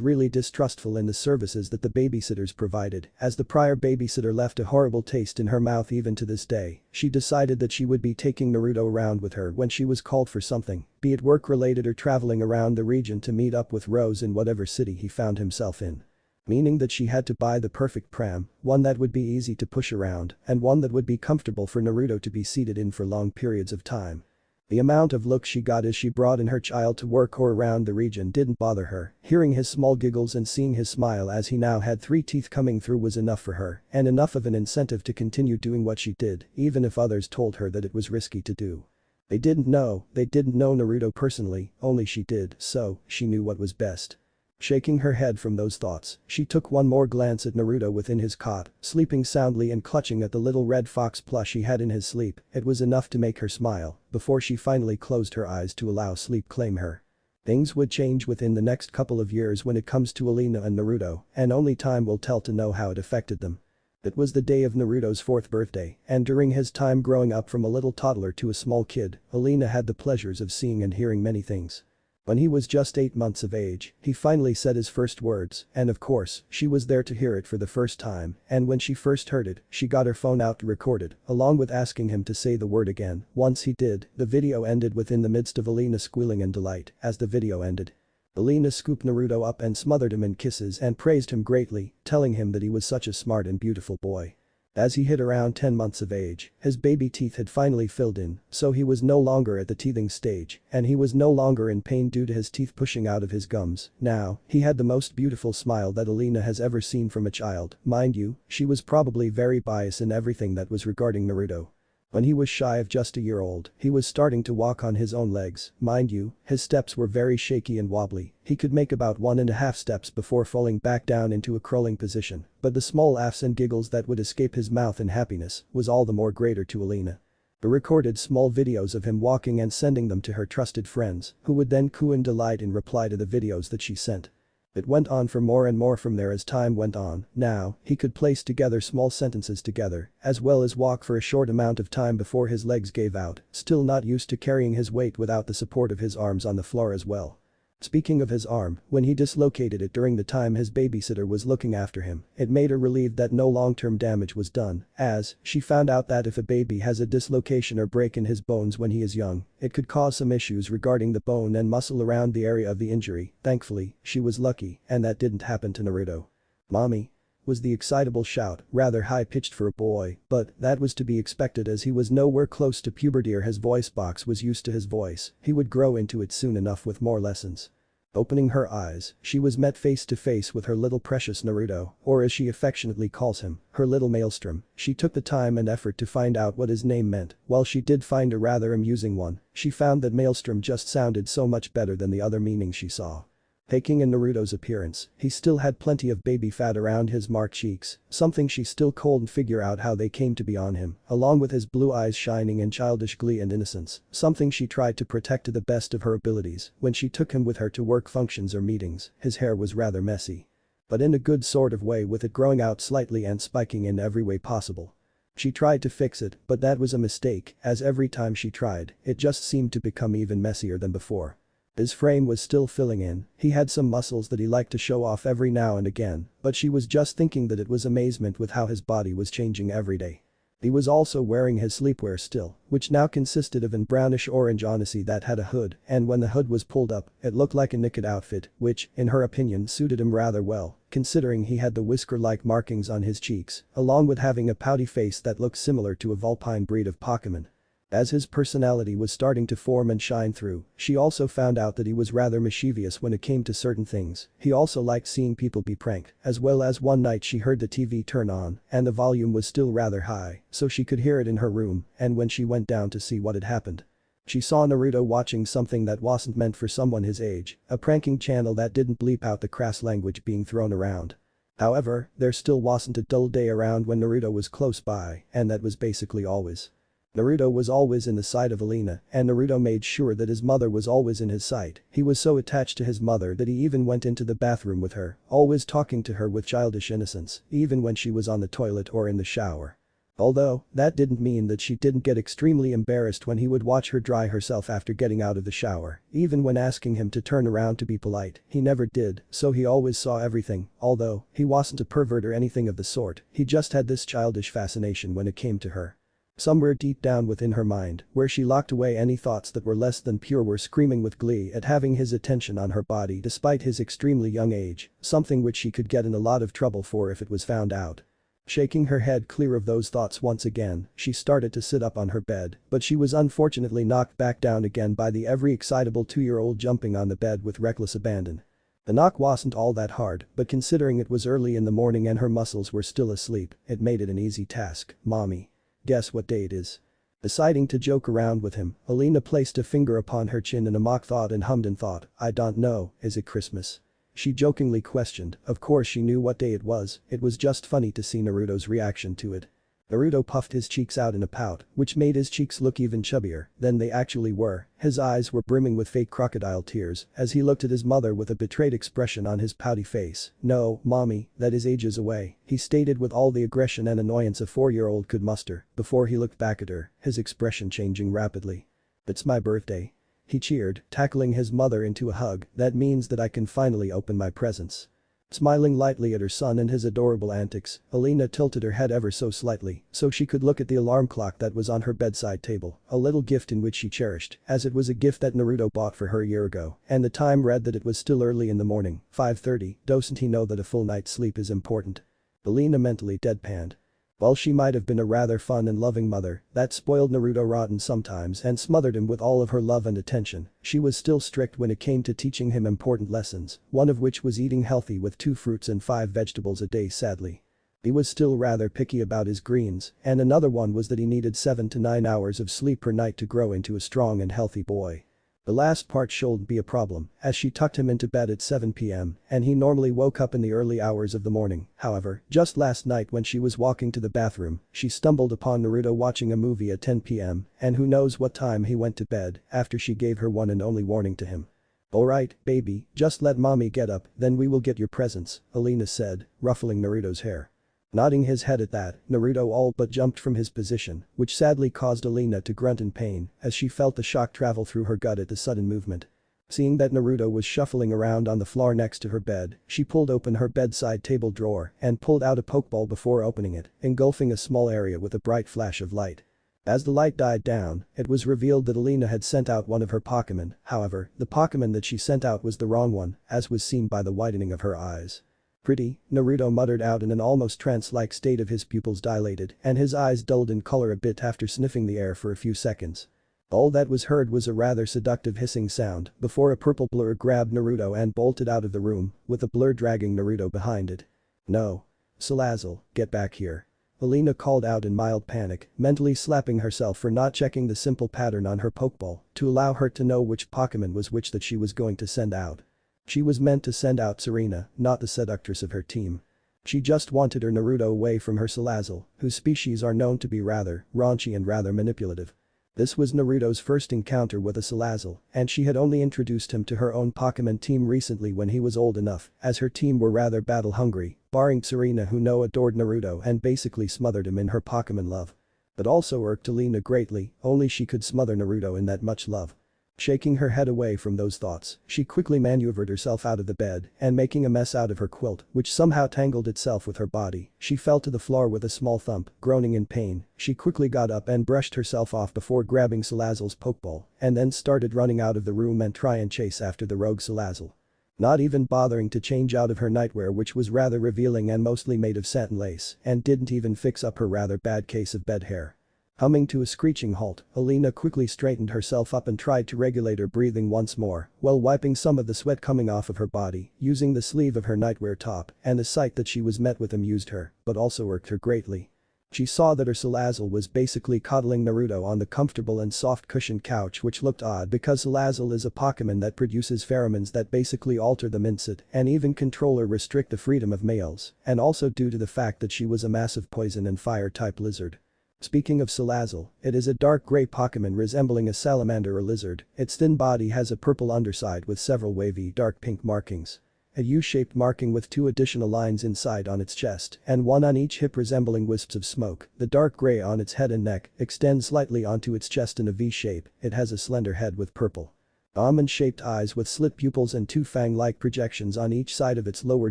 really distrustful in the services that the babysitters provided, as the prior babysitter left a horrible taste in her mouth even to this day, she decided that she would be taking Naruto around with her when she was called for something, be it work-related or traveling around the region to meet up with Rose in whatever city he found himself in. Meaning that she had to buy the perfect pram, one that would be easy to push around, and one that would be comfortable for Naruto to be seated in for long periods of time. The amount of looks she got as she brought in her child to work or around the region didn't bother her. Hearing his small giggles and seeing his smile as he now had 3 teeth coming through was enough for her, and enough of an incentive to continue doing what she did, even if others told her that it was risky to do. They didn't know Naruto personally, only she did, so she knew what was best. Shaking her head from those thoughts, she took one more glance at Naruto within his cot, sleeping soundly and clutching at the little red fox plush he had in his sleep. It was enough to make her smile, before she finally closed her eyes to allow sleep claim her. Things would change within the next couple of years when it comes to Alina and Naruto, and only time will tell to know how it affected them. It was the day of Naruto's 4th birthday, and during his time growing up from a little toddler to a small kid, Alina had the pleasures of seeing and hearing many things. When he was just 8 months of age, he finally said his first words, and of course, she was there to hear it for the first time, and when she first heard it, she got her phone out to record it, along with asking him to say the word again. Once he did, the video ended within the midst of Alina squealing in delight. As the video ended, Alina scooped Naruto up and smothered him in kisses and praised him greatly, telling him that he was such a smart and beautiful boy. As he hit around 10 months of age, his baby teeth had finally filled in, so he was no longer at the teething stage, and he was no longer in pain due to his teeth pushing out of his gums. Now, he had the most beautiful smile that Alina has ever seen from a child. Mind you, she was probably very biased in everything that was regarding Naruto. When he was shy of just a year old, he was starting to walk on his own legs. Mind you, his steps were very shaky and wobbly. He could make about 1.5 steps before falling back down into a crawling position, but the small laughs and giggles that would escape his mouth in happiness was all the more greater to Alina. He recorded small videos of him walking and sending them to her trusted friends, who would then coo in delight in reply to the videos that she sent. It went on for more and more from there as time went on. Now, he could place together small sentences together, as well as walk for a short amount of time before his legs gave out, still not used to carrying his weight without the support of his arms on the floor as well. Speaking of his arm, when he dislocated it during the time his babysitter was looking after him, it made her relieved that no long-term damage was done, as she found out that if a baby has a dislocation or break in his bones when he is young, it could cause some issues regarding the bone and muscle around the area of the injury. Thankfully, she was lucky, and that didn't happen to Naruto. "Mommy!" was the excitable shout, rather high-pitched for a boy, but that was to be expected as he was nowhere close to puberty or his voice box was used to his voice. He would grow into it soon enough with more lessons. Opening her eyes, she was met face to face with her little precious Naruto, or as she affectionately calls him, her little maelstrom. She took the time and effort to find out what his name meant. While she did find a rather amusing one, she found that maelstrom just sounded so much better than the other meanings she saw. Taking in Naruto's appearance, he still had plenty of baby fat around his marked cheeks, something she still couldn't figure out how they came to be on him, along with his blue eyes shining in childish glee and innocence, something she tried to protect to the best of her abilities. When she took him with her to work functions or meetings, his hair was rather messy. But in a good sort of way, with it growing out slightly and spiking in every way possible. She tried to fix it, but that was a mistake, as every time she tried, it just seemed to become even messier than before. His frame was still filling in, he had some muscles that he liked to show off every now and again, but she was just thinking that it was amazement with how his body was changing every day. He was also wearing his sleepwear still, which now consisted of an brownish-orange onesie that had a hood, and when the hood was pulled up, it looked like a naked outfit, which, in her opinion, suited him rather well, considering he had the whisker-like markings on his cheeks, along with having a pouty face that looked similar to a vulpine breed of Pokemon. As his personality was starting to form and shine through, she also found out that he was rather mischievous when it came to certain things. He also liked seeing people be pranked, as well as one night she heard the TV turn on, and the volume was still rather high, so she could hear it in her room, and when she went down to see what had happened, she saw Naruto watching something that wasn't meant for someone his age, a pranking channel that didn't bleep out the crass language being thrown around. However, there still wasn't a dull day around when Naruto was close by, and that was basically always. Naruto was always in the sight of Alina, and Naruto made sure that his mother was always in his sight. He was so attached to his mother that he even went into the bathroom with her, always talking to her with childish innocence, even when she was on the toilet or in the shower. Although, that didn't mean that she didn't get extremely embarrassed when he would watch her dry herself after getting out of the shower. Even when asking him to turn around to be polite, he never did, so he always saw everything. Although, he wasn't a pervert or anything of the sort, he just had this childish fascination when it came to her. Somewhere deep down within her mind, where she locked away any thoughts that were less than pure, were screaming with glee at having his attention on her body despite his extremely young age, something which she could get in a lot of trouble for if it was found out. Shaking her head clear of those thoughts once again, she started to sit up on her bed, but she was unfortunately knocked back down again by the ever-excitable 2-year-old jumping on the bed with reckless abandon. The knock wasn't all that hard, but considering it was early in the morning and her muscles were still asleep, it made it an easy task. "Mommy. Guess what day it is?" Deciding to joke around with him, Alina placed a finger upon her chin in a mock thought and hummed in thought, "I don't know, is it Christmas?" She jokingly questioned. Of course she knew what day it was just funny to see Naruto's reaction to it. Naruto puffed his cheeks out in a pout, which made his cheeks look even chubbier than they actually were. His eyes were brimming with fake crocodile tears as he looked at his mother with a betrayed expression on his pouty face. "No, mommy, that is ages away," he stated with all the aggression and annoyance a 4-year-old could muster before he looked back at her, his expression changing rapidly. "It's my birthday," he cheered, tackling his mother into a hug. "That means that I can finally open my presents." Smiling lightly at her son and his adorable antics, Alina tilted her head ever so slightly so she could look at the alarm clock that was on her bedside table, a little gift in which she cherished, as it was a gift that Naruto bought for her a year ago, and the time read that it was still early in the morning, 5:30. Doesn't he know that a full night's sleep is important? Alina mentally deadpanned. While she might have been a rather fun and loving mother that spoiled Naruto rotten sometimes and smothered him with all of her love and attention, she was still strict when it came to teaching him important lessons, one of which was eating healthy with 2 fruits and 5 vegetables a day sadly. He was still rather picky about his greens, and another one was that he needed 7 to 9 hours of sleep per night to grow into a strong and healthy boy. The last part shouldn't be a problem, as she tucked him into bed at 7 p.m. and he normally woke up in the early hours of the morning. However, just last night when she was walking to the bathroom, she stumbled upon Naruto watching a movie at 10 p.m. and who knows what time he went to bed after she gave her one and only warning to him. "Alright, baby, just let mommy get up, then we will get your presents," Alina said, ruffling Naruto's hair. Nodding his head at that, Naruto all but jumped from his position, which sadly caused Alina to grunt in pain as she felt the shock travel through her gut at the sudden movement. Seeing that Naruto was shuffling around on the floor next to her bed, she pulled open her bedside table drawer and pulled out a pokeball before opening it, engulfing a small area with a bright flash of light. As the light died down, it was revealed that Alina had sent out one of her Pokémon. However, the Pokémon that she sent out was the wrong one, as was seen by the widening of her eyes. "Pretty," Naruto muttered out in an almost trance-like state of his pupils dilated and his eyes dulled in color a bit after sniffing the air for a few seconds. All that was heard was a rather seductive hissing sound before a purple blur grabbed Naruto and bolted out of the room, with the blur dragging Naruto behind it. "No. Salazzle, get back here." Alina called out in mild panic, mentally slapping herself for not checking the simple pattern on her Pokeball to allow her to know which Pokémon was which that she was going to send out. She was meant to send out Serena, not the seductress of her team. She just wanted her Naruto away from her Salazzle, whose species are known to be rather raunchy and rather manipulative. This was Naruto's first encounter with a Salazzle, and she had only introduced him to her own Pokémon team recently when he was old enough, as her team were rather battle-hungry, barring Serena who adored Naruto and basically smothered him in her Pokémon love. But also irked Alina greatly, only she could smother Naruto in that much love. Shaking her head away from those thoughts, she quickly maneuvered herself out of the bed and making a mess out of her quilt, which somehow tangled itself with her body, she fell to the floor with a small thump, groaning in pain. She quickly got up and brushed herself off before grabbing Salazzle's Pokeball and then started running out of the room and try and chase after the rogue Salazzle. Not even bothering to change out of her nightwear, which was rather revealing and mostly made of satin lace and didn't even fix up her rather bad case of bed hair. Humming to a screeching halt, Alina quickly straightened herself up and tried to regulate her breathing once more while wiping some of the sweat coming off of her body using the sleeve of her nightwear top, and the sight that she was met with amused her but also irked her greatly. She saw that her Salazzle was basically coddling Naruto on the comfortable and soft cushioned couch, which looked odd because Salazzle is a Pokémon that produces pheromones that basically alter the mindset and even control or restrict the freedom of males, and also due to the fact that she was a massive poison and fire type lizard. Speaking of Salazzle, it is a dark grey Pokémon resembling a salamander or lizard. Its thin body has a purple underside with several wavy dark pink markings. A U-shaped marking with 2 additional lines inside on its chest and one on each hip resembling wisps of smoke. The dark grey on its head and neck extends slightly onto its chest in a V shape. It has a slender head with purple almond-shaped eyes with slit pupils and 2 fang-like projections on each side of its lower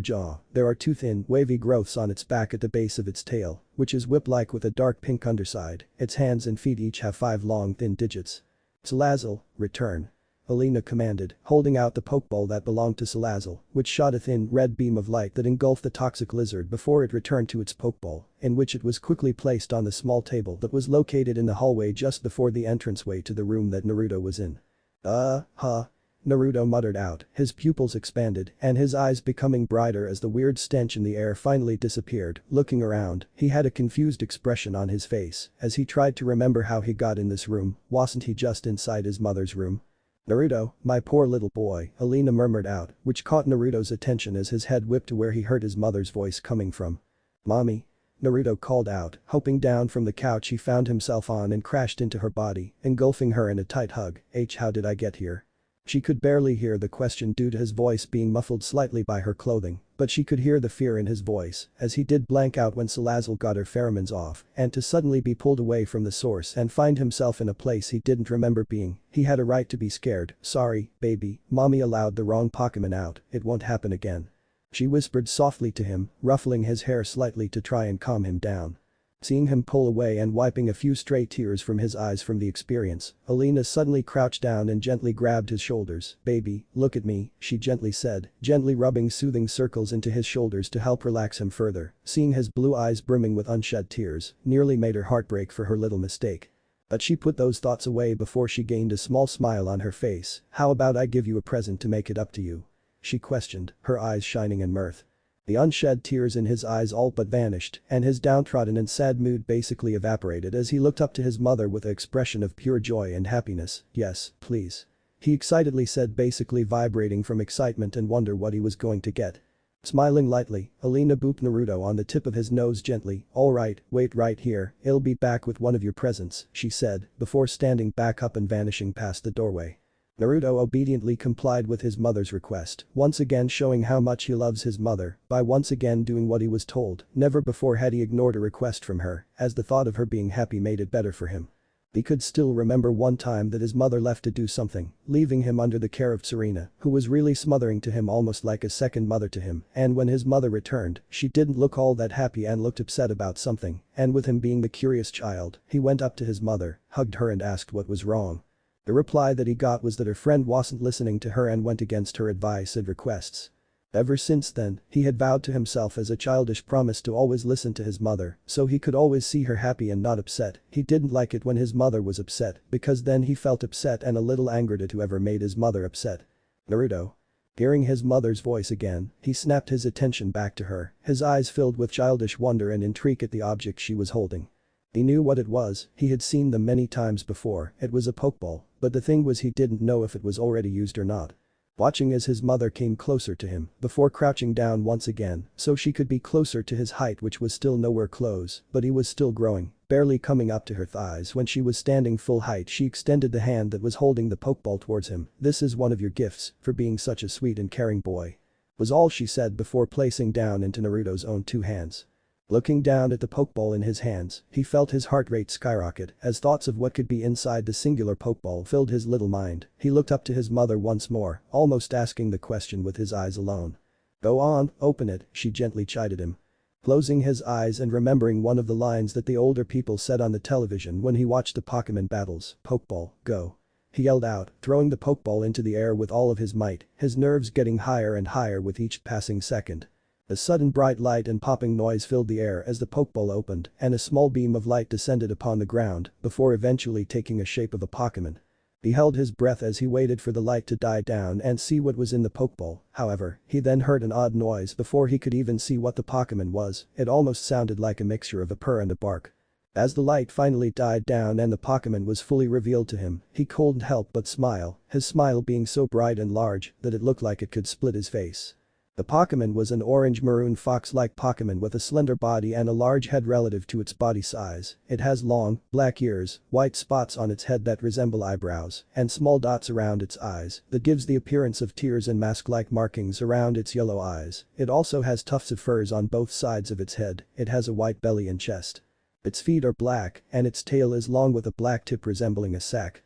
jaw. There are 2 thin, wavy growths on its back at the base of its tail, which is whip-like with a dark pink underside. Its hands and feet each have 5 long thin digits. Salazzle, return. Alina commanded, holding out the pokeball that belonged to Salazzle, which shot a thin, red beam of light that engulfed the toxic lizard before it returned to its pokeball, in which it was quickly placed on the small table that was located in the hallway just before the entranceway to the room that Naruto was in. Huh. Naruto muttered out, his pupils expanded and his eyes becoming brighter as the weird stench in the air finally disappeared. Looking around, he had a confused expression on his face as he tried to remember how he got in this room. Wasn't he just inside his mother's room? Naruto, my poor little boy, Alina murmured out, which caught Naruto's attention as his head whipped to where he heard his mother's voice coming from. Mommy? Naruto called out, hoping down from the couch he found himself on and crashed into her body, engulfing her in a tight hug. How did I get here? She could barely hear the question due to his voice being muffled slightly by her clothing, but she could hear the fear in his voice as he did blank out when Salazzle got her pheromones off and to suddenly be pulled away from the source and find himself in a place he didn't remember being. He had a right to be scared. Sorry, baby, mommy allowed the wrong Pokemon out, it won't happen again. She whispered softly to him, ruffling his hair slightly to try and calm him down. Seeing him pull away and wiping a few stray tears from his eyes from the experience, Alina suddenly crouched down and gently grabbed his shoulders. Baby, look at me, she gently said, gently rubbing soothing circles into his shoulders to help relax him further. Seeing his blue eyes brimming with unshed tears nearly made her heart break for her little mistake. But she put those thoughts away before she gained a small smile on her face. How about I give you a present to make it up to you? She questioned, her eyes shining in mirth. The unshed tears in his eyes all but vanished and his downtrodden and sad mood basically evaporated as he looked up to his mother with an expression of pure joy and happiness. Yes, please. He excitedly said, basically vibrating from excitement and wonder what he was going to get. Smiling lightly, Alina booped Naruto on the tip of his nose gently. Alright, wait right here, I'll be back with one of your presents, she said, before standing back up and vanishing past the doorway. Naruto obediently complied with his mother's request, once again showing how much he loves his mother by once again doing what he was told. Never before had he ignored a request from her, as the thought of her being happy made it better for him. He could still remember one time that his mother left to do something, leaving him under the care of Serena, who was really smothering to him almost like a second mother to him, and when his mother returned, she didn't look all that happy and looked upset about something, and with him being the curious child, he went up to his mother, hugged her and asked what was wrong. The reply that he got was that her friend wasn't listening to her and went against her advice and requests. Ever since then, he had vowed to himself as a childish promise to always listen to his mother, so he could always see her happy and not upset. He didn't like it when his mother was upset, because then he felt upset and a little angered at whoever made his mother upset. Naruto. Hearing his mother's voice again, he snapped his attention back to her, his eyes filled with childish wonder and intrigue at the object she was holding. He knew what it was, he had seen them many times before, it was a pokeball, but the thing was he didn't know if it was already used or not. Watching as his mother came closer to him, before crouching down once again, so she could be closer to his height which was still nowhere close, but he was still growing, barely coming up to her thighs when she was standing full height she extended the hand that was holding the pokeball towards him. This is one of your gifts, for being such a sweet and caring boy. Was all she said before placing down into Naruto's own two hands. Looking down at the pokeball in his hands, he felt his heart rate skyrocket as thoughts of what could be inside the singular pokeball filled his little mind. He looked up to his mother once more, almost asking the question with his eyes alone. Go on, open it, she gently chided him. Closing his eyes and remembering one of the lines that the older people said on the television when he watched the Pokemon battles, Pokeball, go. He yelled out, throwing the pokeball into the air with all of his might, his nerves getting higher and higher with each passing second. A sudden bright light and popping noise filled the air as the pokeball opened and a small beam of light descended upon the ground before eventually taking a shape of a Pokemon. He held his breath as he waited for the light to die down and see what was in the pokeball. However, he then heard an odd noise before he could even see what the Pokemon was. It almost sounded like a mixture of a purr and a bark. As the light finally died down and the Pokemon was fully revealed to him, he couldn't help but smile, his smile being so bright and large that it looked like it could split his face. The Pokemon was an orange-maroon fox-like Pokemon with a slender body and a large head relative to its body size. It has long, black ears, white spots on its head that resemble eyebrows, and small dots around its eyes that gives the appearance of tears and mask-like markings around its yellow eyes. It also has tufts of furs on both sides of its head. It has a white belly and chest. Its feet are black, and its tail is long with a black tip resembling a sack.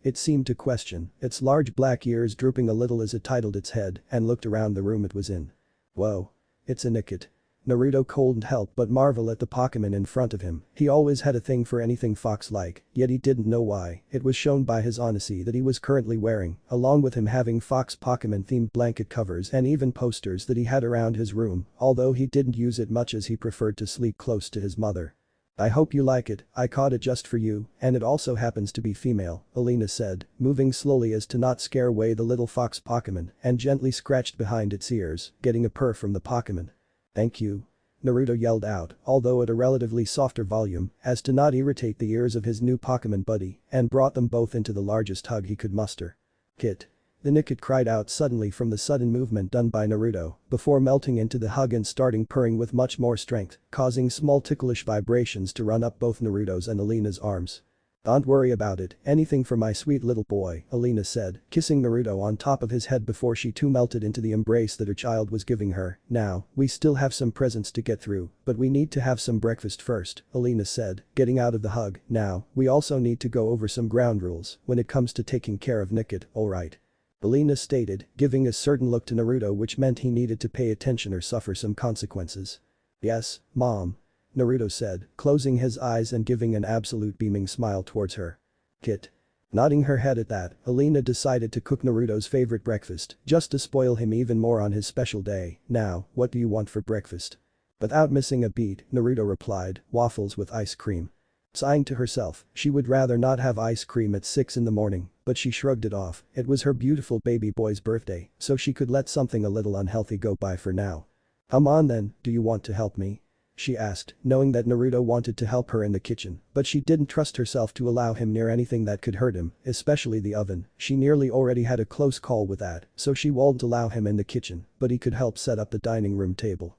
It seemed to question, its large black ears drooping a little as it titled its head and looked around the room it was in. Whoa. It's a Nickit. Naruto couldn't help but marvel at the Pokemon in front of him. He always had a thing for anything fox-like, yet he didn't know why. It was shown by his honesty that he was currently wearing, along with him having fox Pokemon-themed blanket covers and even posters that he had around his room, although he didn't use it much as he preferred to sleep close to his mother. "I hope you like it, I caught it just for you, and it also happens to be female," Alina said, moving slowly as to not scare away the little fox Pokemon and gently scratched behind its ears, getting a purr from the Pokemon. "Thank you," Naruto yelled out, although at a relatively softer volume, as to not irritate the ears of his new Pokemon buddy, and brought them both into the largest hug he could muster. "Kit." The Nickit cried out suddenly from the sudden movement done by Naruto, before melting into the hug and starting purring with much more strength, causing small ticklish vibrations to run up both Naruto's and Alina's arms. "Don't worry about it, anything for my sweet little boy," Alina said, kissing Naruto on top of his head before she too melted into the embrace that her child was giving her. "Now, we still have some presents to get through, but we need to have some breakfast first," Alina said, getting out of the hug. "Now, we also need to go over some ground rules when it comes to taking care of Nickit, alright?" Alina stated, giving a certain look to Naruto which meant he needed to pay attention or suffer some consequences. "Yes, Mom," Naruto said, closing his eyes and giving an absolute beaming smile towards her. "Kit." Nodding her head at that, Alina decided to cook Naruto's favorite breakfast, just to spoil him even more on his special day. "Now, what do you want for breakfast?" Without missing a beat, Naruto replied, "Waffles with ice cream." Sighing to herself, she would rather not have ice cream at 6 in the morning, but she shrugged it off. It was her beautiful baby boy's birthday, so she could let something a little unhealthy go by for now. "Come on then, do you want to help me?" she asked, knowing that Naruto wanted to help her in the kitchen, but she didn't trust herself to allow him near anything that could hurt him, especially the oven. She nearly already had a close call with that, so she won't allow him in the kitchen, but he could help set up the dining room table.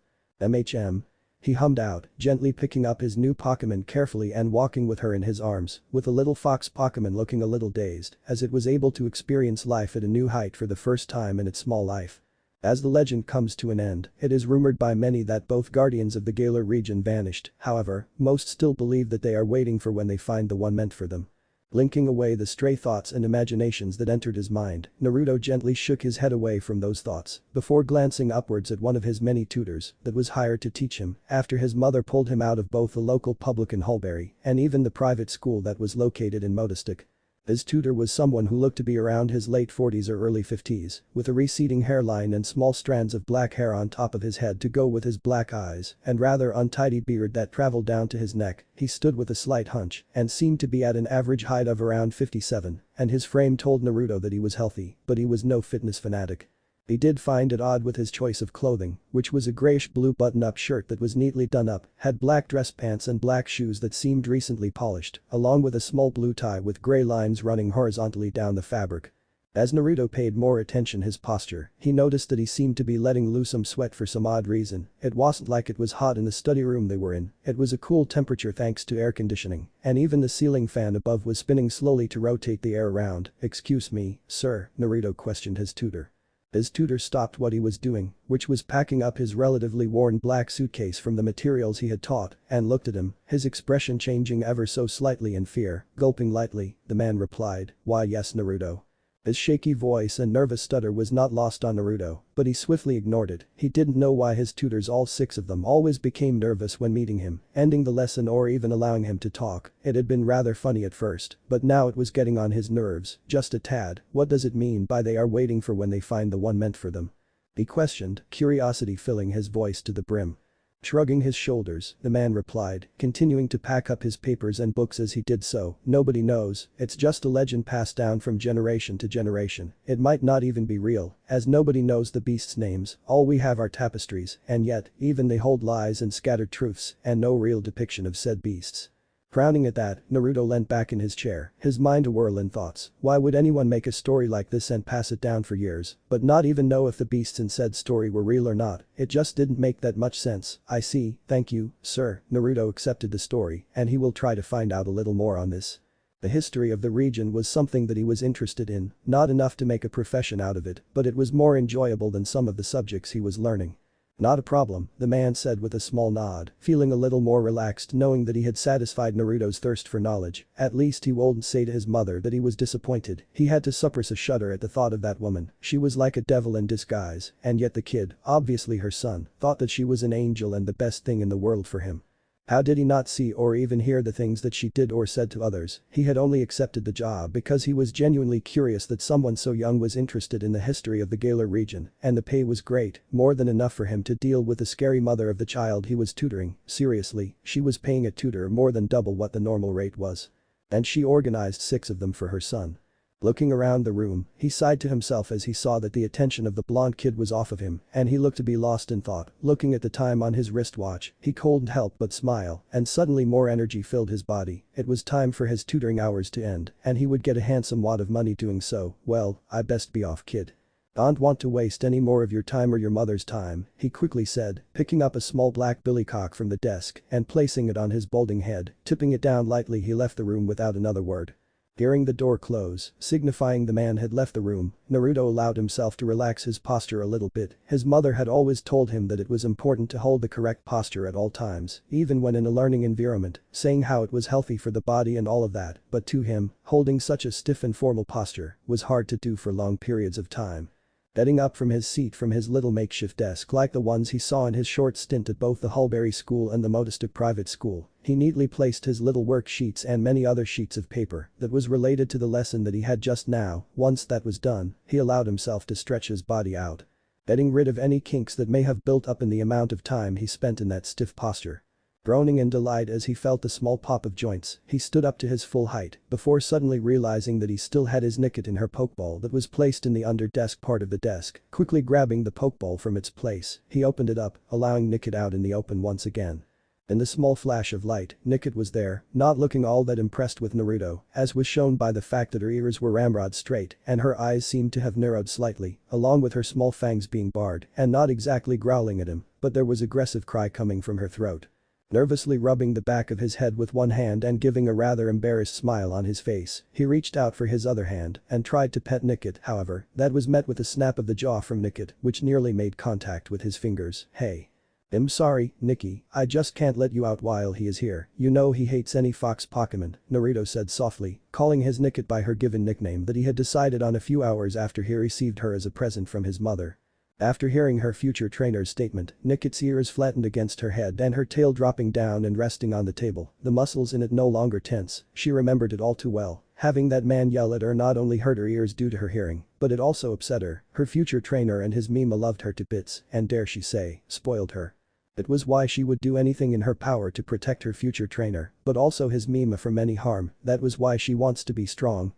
He hummed out, gently picking up his new Pokemon carefully and walking with her in his arms, with the little fox Pokemon looking a little dazed, as it was able to experience life at a new height for the first time in its small life. As the legend comes to an end, it is rumored by many that both guardians of the Galar region vanished. However, most still believe that they are waiting for when they find the one meant for them. Blinking away the stray thoughts and imaginations that entered his mind, Naruto gently shook his head away from those thoughts before glancing upwards at one of his many tutors that was hired to teach him after his mother pulled him out of both the local public in Hulberry and even the private school that was located in Modestic. His tutor was someone who looked to be around his late 40s or early 50s, with a receding hairline and small strands of black hair on top of his head to go with his black eyes and rather untidy beard that traveled down to his neck. He stood with a slight hunch and seemed to be at an average height of around 57, and his frame told Naruto that he was healthy, but he was no fitness fanatic. He did find it odd with his choice of clothing, which was a grayish-blue button-up shirt that was neatly done up, had black dress pants and black shoes that seemed recently polished, along with a small blue tie with gray lines running horizontally down the fabric. As Naruto paid more attention his posture, he noticed that he seemed to be letting loose some sweat for some odd reason. It wasn't like it was hot in the study room they were in, it was a cool temperature thanks to air conditioning, and even the ceiling fan above was spinning slowly to rotate the air around. "Excuse me, sir," Naruto questioned his tutor. His tutor stopped what he was doing, which was packing up his relatively worn black suitcase from the materials he had taught, and looked at him, his expression changing ever so slightly in fear. Gulping lightly, the man replied, "Why yes, Naruto." His shaky voice and nervous stutter was not lost on Naruto, but he swiftly ignored it. He didn't know why his tutors, all 6 of them, always became nervous when meeting him, ending the lesson or even allowing him to talk. It had been rather funny at first, but now it was getting on his nerves, just a tad. "What does it mean by they are waiting for when they find the one meant for them?" he questioned, curiosity filling his voice to the brim. Shrugging his shoulders, the man replied, continuing to pack up his papers and books as he did so. "Nobody knows, it's just a legend passed down from generation to generation. It might not even be real, as nobody knows the beasts' names, all we have are tapestries, and yet, even they hold lies and scattered truths, and no real depiction of said beasts." Frowning at that, Naruto leant back in his chair, his mind awhirl in thoughts. Why would anyone make a story like this and pass it down for years, but not even know if the beasts in said story were real or not? It just didn't make that much sense. "I see, thank you, sir." Naruto accepted the story, and he will try to find out a little more on this. The history of the region was something that he was interested in, not enough to make a profession out of it, but it was more enjoyable than some of the subjects he was learning. Not a problem, the man said with a small nod, feeling a little more relaxed knowing that he had satisfied Naruto's thirst for knowledge. At least he wouldn't say to his mother that he was disappointed. He had to suppress a shudder at the thought of that woman. She was like a devil in disguise, and yet the kid, obviously her son, thought that she was an angel and the best thing in the world for him. How did he not see or even hear the things that she did or said to others? He had only accepted the job because he was genuinely curious that someone so young was interested in the history of the Galar region, and the pay was great, more than enough for him to deal with the scary mother of the child he was tutoring. Seriously, she was paying a tutor more than double what the normal rate was. And she organized 6 of them for her son. Looking around the room, he sighed to himself as he saw that the attention of the blonde kid was off of him, and he looked to be lost in thought. Looking at the time on his wristwatch, he couldn't help but smile, and suddenly more energy filled his body. It was time for his tutoring hours to end, and he would get a handsome wad of money doing so. Well, I best be off, kid. Don't want to waste any more of your time or your mother's time, he quickly said, picking up a small black billycock from the desk and placing it on his balding head. Tipping it down lightly, he left the room without another word. Hearing the door close, signifying the man had left the room, Naruto allowed himself to relax his posture a little bit. His mother had always told him that it was important to hold the correct posture at all times, even when in a learning environment, saying how it was healthy for the body and all of that, but to him, holding such a stiff and formal posture was hard to do for long periods of time. Getting up from his seat from his little makeshift desk like the ones he saw in his short stint at both the Hulberry School and the Modestic Private School, he neatly placed his little worksheets and many other sheets of paper that was related to the lesson that he had just now. Once that was done, he allowed himself to stretch his body out, getting rid of any kinks that may have built up in the amount of time he spent in that stiff posture. Groaning in delight as he felt the small pop of joints, he stood up to his full height before suddenly realizing that he still had his Nicket in her pokeball that was placed in the under-desk part of the desk. Quickly grabbing the pokeball from its place, he opened it up, allowing Nicket out in the open once again. In the small flash of light, Nicket was there, not looking all that impressed with Naruto, as was shown by the fact that her ears were ramrod straight and her eyes seemed to have narrowed slightly, along with her small fangs being barred and not exactly growling at him, but there was aggressive cry coming from her throat. Nervously rubbing the back of his head with one hand and giving a rather embarrassed smile on his face, he reached out for his other hand and tried to pet Nicket. However, that was met with a snap of the jaw from Nicket, which nearly made contact with his fingers. Hey. I'm sorry, Nikki, I just can't let you out while he is here. You know he hates any fox Pokemon, Naruto said softly, calling his Nicket by her given nickname that he had decided on a few hours after he received her as a present from his mother. After hearing her future trainer's statement, Nicket's ears flattened against her head and her tail dropping down and resting on the table, the muscles in it no longer tense. She remembered it all too well. Having that man yell at her not only hurt her ears due to her hearing, but it also upset her. Her future trainer and his Mima loved her to bits and, dare she say, spoiled her. It was why she would do anything in her power to protect her future trainer, but also his Mima from any harm. That was why she wants to be strong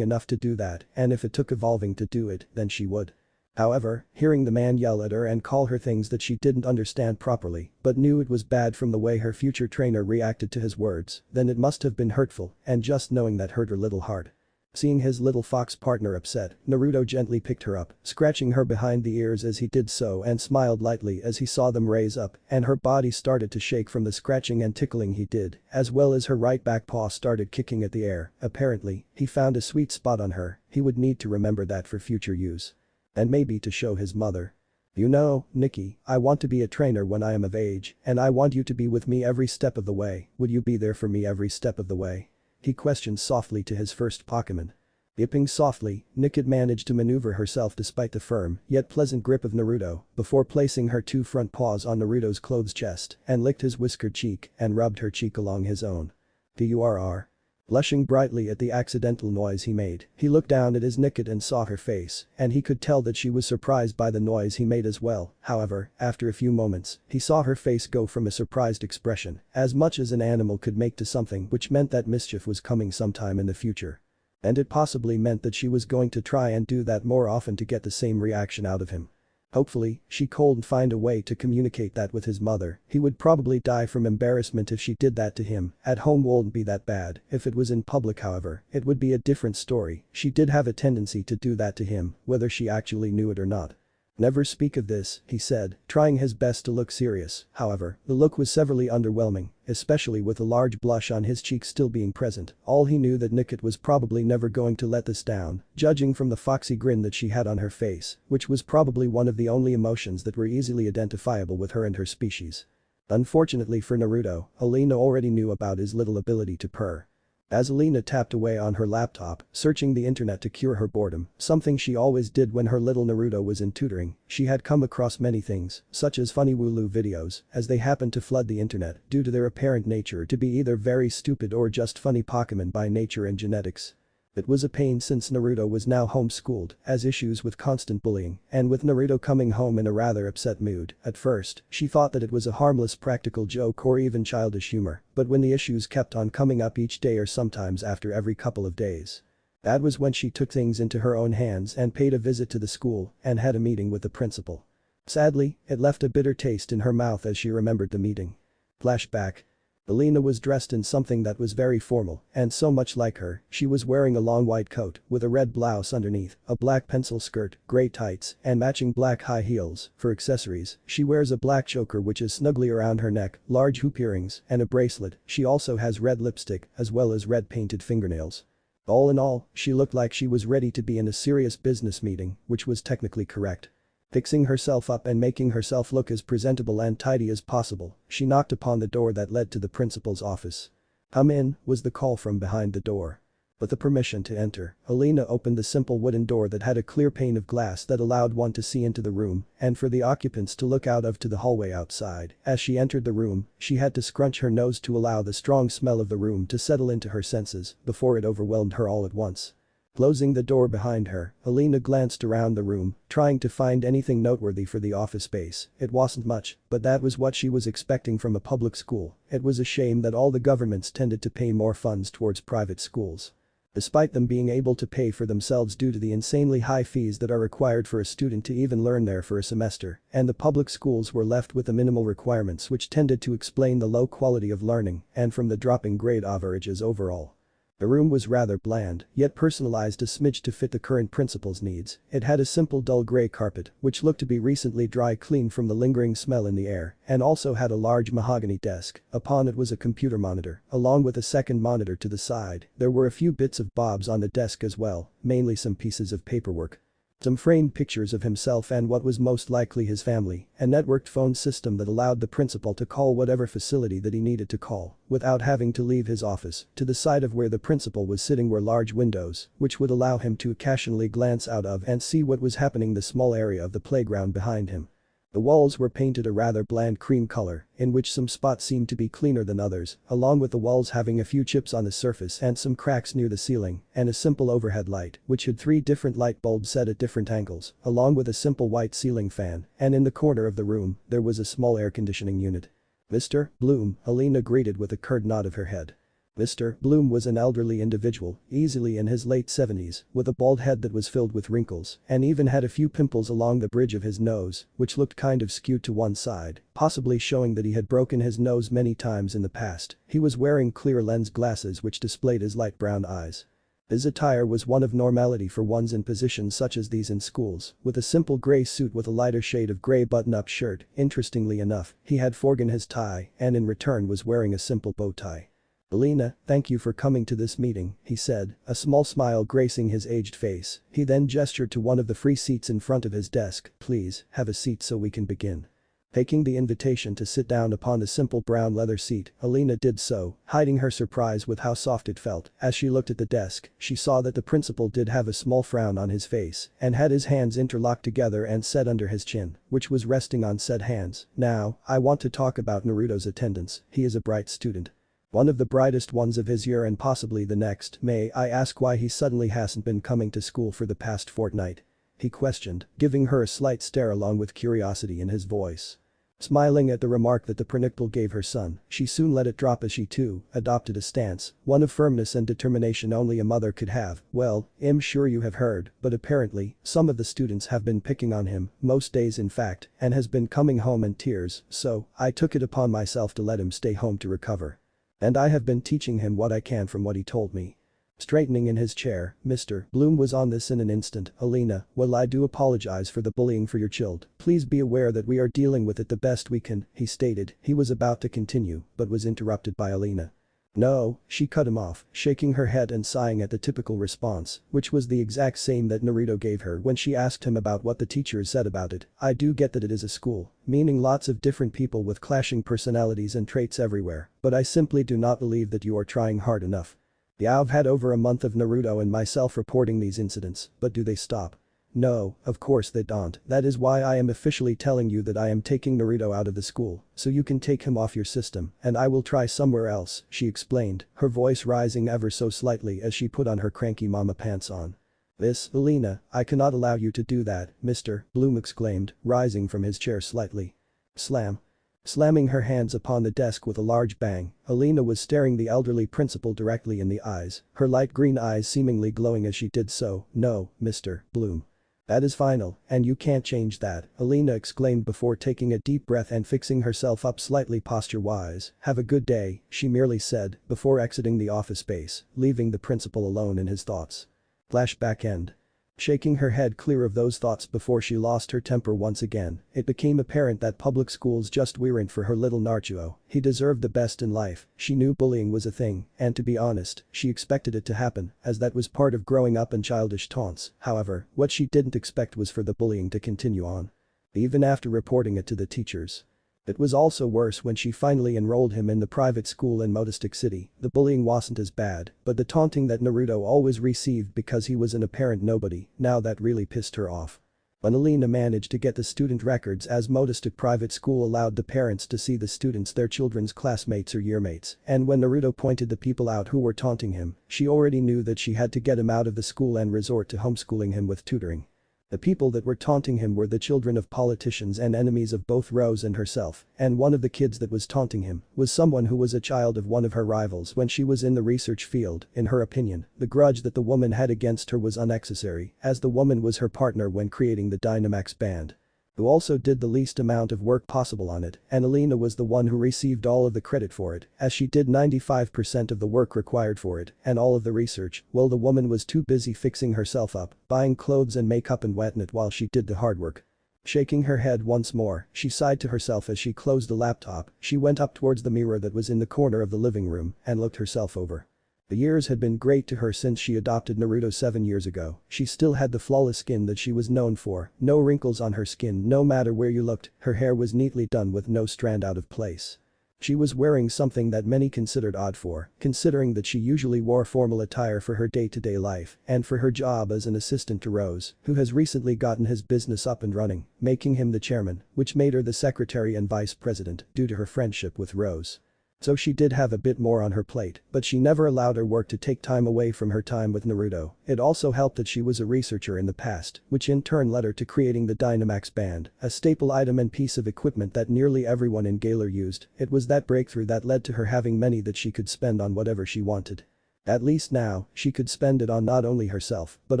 enough to do that, and if it took evolving to do it, then she would. However, hearing the man yell at her and call her things that she didn't understand properly, but knew it was bad from the way her future trainer reacted to his words, then it must have been hurtful, and just knowing that hurt her little heart. Seeing his little fox partner upset, Naruto gently picked her up, scratching her behind the ears as he did so and smiled lightly as he saw them raise up, and her body started to shake from the scratching and tickling he did, as well as her right back paw started kicking at the air. Apparently, he found a sweet spot on her. He would need to remember that for future use. And maybe to show his mother. You know, Nikki, I want to be a trainer when I am of age, and I want you to be with me every step of the way. Would you be there for me every step of the way? He questioned softly to his first Pokemon. Yipping softly, Nicket managed to maneuver herself despite the firm yet pleasant grip of Naruto before placing her 2 front paws on Naruto's clothed chest and licked his whiskered cheek and rubbed her cheek along his own. Purr. Blushing brightly at the accidental noise he made, he looked down at his Nicket and saw her face, and he could tell that she was surprised by the noise he made as well. However, after a few moments, he saw her face go from a surprised expression, as much as an animal could make, to something which meant that mischief was coming sometime in the future. And it possibly meant that she was going to try and do that more often to get the same reaction out of him. Hopefully, she could find a way to communicate that with his mother. He would probably die from embarrassment if she did that to him. At home wouldn't be that bad. If it was in public, however, it would be a different story. She did have a tendency to do that to him, whether she actually knew it or not. Never speak of this, he said, trying his best to look serious. However, the look was severely underwhelming, especially with a large blush on his cheek still being present. All he knew that Niket was probably never going to let this down, judging from the foxy grin that she had on her face, which was probably one of the only emotions that were easily identifiable with her and her species. Unfortunately for Naruto, Alina already knew about his little ability to purr. As Alina tapped away on her laptop, searching the internet to cure her boredom, something she always did when her little Naruto was in tutoring, she had come across many things, such as funny Wooloo videos, as they happened to flood the internet due to their apparent nature to be either very stupid or just funny Pokemon by nature and genetics. It was a pain since Naruto was now homeschooled, as issues with constant bullying, and with Naruto coming home in a rather upset mood. At first, she thought that it was a harmless practical joke or even childish humor, but when the issues kept on coming up each day or sometimes after every couple of days. That was when she took things into her own hands and paid a visit to the school and had a meeting with the principal. Sadly, it left a bitter taste in her mouth as she remembered the meeting. Flashback. Alina was dressed in something that was very formal, and so much like her, she was wearing a long white coat with a red blouse underneath, a black pencil skirt, grey tights, and matching black high heels. For accessories, she wears a black choker which is snugly around her neck, large hoop earrings, and a bracelet. She also has red lipstick, as well as red painted fingernails. All in all, she looked like she was ready to be in a serious business meeting, which was technically correct. Fixing herself up and making herself look as presentable and tidy as possible, she knocked upon the door that led to the principal's office. "Come in," was the call from behind the door. With the permission to enter, Alina opened the simple wooden door that had a clear pane of glass that allowed one to see into the room and for the occupants to look out of to the hallway outside. As she entered the room, she had to scrunch her nose to allow the strong smell of the room to settle into her senses before it overwhelmed her all at once. Closing the door behind her, Alina glanced around the room, trying to find anything noteworthy for the office space. It wasn't much, but that was what she was expecting from a public school. It was a shame that all the governments tended to pay more funds towards private schools. Despite them being able to pay for themselves due to the insanely high fees that are required for a student to even learn there for a semester, and the public schools were left with the minimal requirements which tended to explain the low quality of learning and from the dropping grade averages overall. The room was rather bland, yet personalized a smidge to fit the current principal's needs. It had a simple dull grey carpet, which looked to be recently dry cleaned from the lingering smell in the air, and also had a large mahogany desk. Upon it was a computer monitor, along with a second monitor to the side. There were a few bits of bobs on the desk as well, mainly some pieces of paperwork. Some framed pictures of himself and what was most likely his family, a networked phone system that allowed the principal to call whatever facility that he needed to call, without having to leave his office. To the side of where the principal was sitting were large windows, which would allow him to occasionally glance out of and see what was happening in the small area of the playground behind him. The walls were painted a rather bland cream color, in which some spots seemed to be cleaner than others, along with the walls having a few chips on the surface and some cracks near the ceiling, and a simple overhead light, which had 3 different light bulbs set at different angles, along with a simple white ceiling fan, and in the corner of the room, there was a small air conditioning unit. "Mr. Bloom," Alina greeted with a curt nod of her head. Mr. Bloom was an elderly individual, easily in his late 70s, with a bald head that was filled with wrinkles, and even had a few pimples along the bridge of his nose, which looked kind of skewed to one side, possibly showing that he had broken his nose many times in the past. He was wearing clear lens glasses which displayed his light brown eyes. His attire was one of normality for ones in positions such as these in schools, with a simple grey suit with a lighter shade of grey button-up shirt. Interestingly enough, he had forgotten his tie and in return was wearing a simple bow tie. "Alina, thank you for coming to this meeting," he said, a small smile gracing his aged face. He then gestured to one of the free seats in front of his desk. "Please, have a seat so we can begin." Taking the invitation to sit down upon the simple brown leather seat, Alina did so, hiding her surprise with how soft it felt. As she looked at the desk, she saw that the principal did have a small frown on his face and had his hands interlocked together and set under his chin, which was resting on said hands. "Now, I want to talk about Naruto's attendance. He is a bright student. One of the brightest ones of his year and possibly the next. May I ask why he suddenly hasn't been coming to school for the past fortnight?" he questioned, giving her a slight stare along with curiosity in his voice. Smiling at the remark that the principal gave her son, she soon let it drop as she too adopted a stance, one of firmness and determination only a mother could have. "Well, I'm sure you have heard, but apparently, some of the students have been picking on him, most days in fact, and has been coming home in tears, so I took it upon myself to let him stay home to recover. And I have been teaching him what I can from what he told me." Straightening in his chair, Mr. Bloom was on this in an instant. Alina, well, I do apologize for the bullying for your child. Please be aware that we are dealing with it the best we can, he stated. He was about to continue, but was interrupted by Alina. No, she cut him off, shaking her head and sighing at the typical response, which was the exact same that Naruto gave her when she asked him about what the teachers said about it. I do get that it is a school, meaning lots of different people with clashing personalities and traits everywhere, but I simply do not believe that you are trying hard enough. I've had over a month of Naruto and myself reporting these incidents, but do they stop? No, of course they don't. That is why I am officially telling you that I am taking Naruto out of the school, so you can take him off your system, and I will try somewhere else, she explained, her voice rising ever so slightly as she put on her cranky mama pants on. This, Alina, I cannot allow you to do that, Mr. Bloom exclaimed, rising from his chair slightly. Slam. Slamming her hands upon the desk with a large bang, Alina was staring the elderly principal directly in the eyes, her light green eyes seemingly glowing as she did so. No, Mr. Bloom. That is final, and you can't change that, Alina exclaimed before taking a deep breath and fixing herself up slightly posture-wise. Have a good day, she merely said, before exiting the office space, leaving the principal alone in his thoughts. Flashback end. Shaking her head clear of those thoughts before she lost her temper once again, it became apparent that public schools just weren't for her little Naruto. He deserved the best in life. She knew bullying was a thing, and to be honest, she expected it to happen, as that was part of growing up and childish taunts. However, what she didn't expect was for the bullying to continue on. Even after reporting it to the teachers. It was also worse when she finally enrolled him in the private school in Modestic City. The bullying wasn't as bad, but the taunting that Naruto always received because he was an apparent nobody, now that really pissed her off. When Alina managed to get the student records, as Modestic private school allowed the parents to see the students their children's classmates or yearmates, and when Naruto pointed the people out who were taunting him, she already knew that she had to get him out of the school and resort to homeschooling him with tutoring. The people that were taunting him were the children of politicians and enemies of both Rose and herself, and one of the kids that was taunting him was someone who was a child of one of her rivals when she was in the research field. In her opinion, the grudge that the woman had against her was unnecessary, as the woman was her partner when creating the Dynamax band. Who also did the least amount of work possible on it, and Alina was the one who received all of the credit for it, as she did 95% of the work required for it, and all of the research, while the woman was too busy fixing herself up, buying clothes and makeup and whatnot while she did the hard work. Shaking her head once more, she sighed to herself as she closed the laptop. She went up towards the mirror that was in the corner of the living room and looked herself over. The years had been great to her since she adopted Naruto 7 years ago. She still had the flawless skin that she was known for, no wrinkles on her skin no matter where you looked, her hair was neatly done with no strand out of place. She was wearing something that many considered odd for, considering that she usually wore formal attire for her day-to-day life and for her job as an assistant to Rose, who has recently gotten his business up and running, making him the chairman, which made her the secretary and vice president due to her friendship with Rose. So she did have a bit more on her plate, but she never allowed her work to take time away from her time with Naruto. It also helped that she was a researcher in the past, which in turn led her to creating the Dynamax band, a staple item and piece of equipment that nearly everyone in Galar used. It was that breakthrough that led to her having money that she could spend on whatever she wanted. At least now, she could spend it on not only herself, but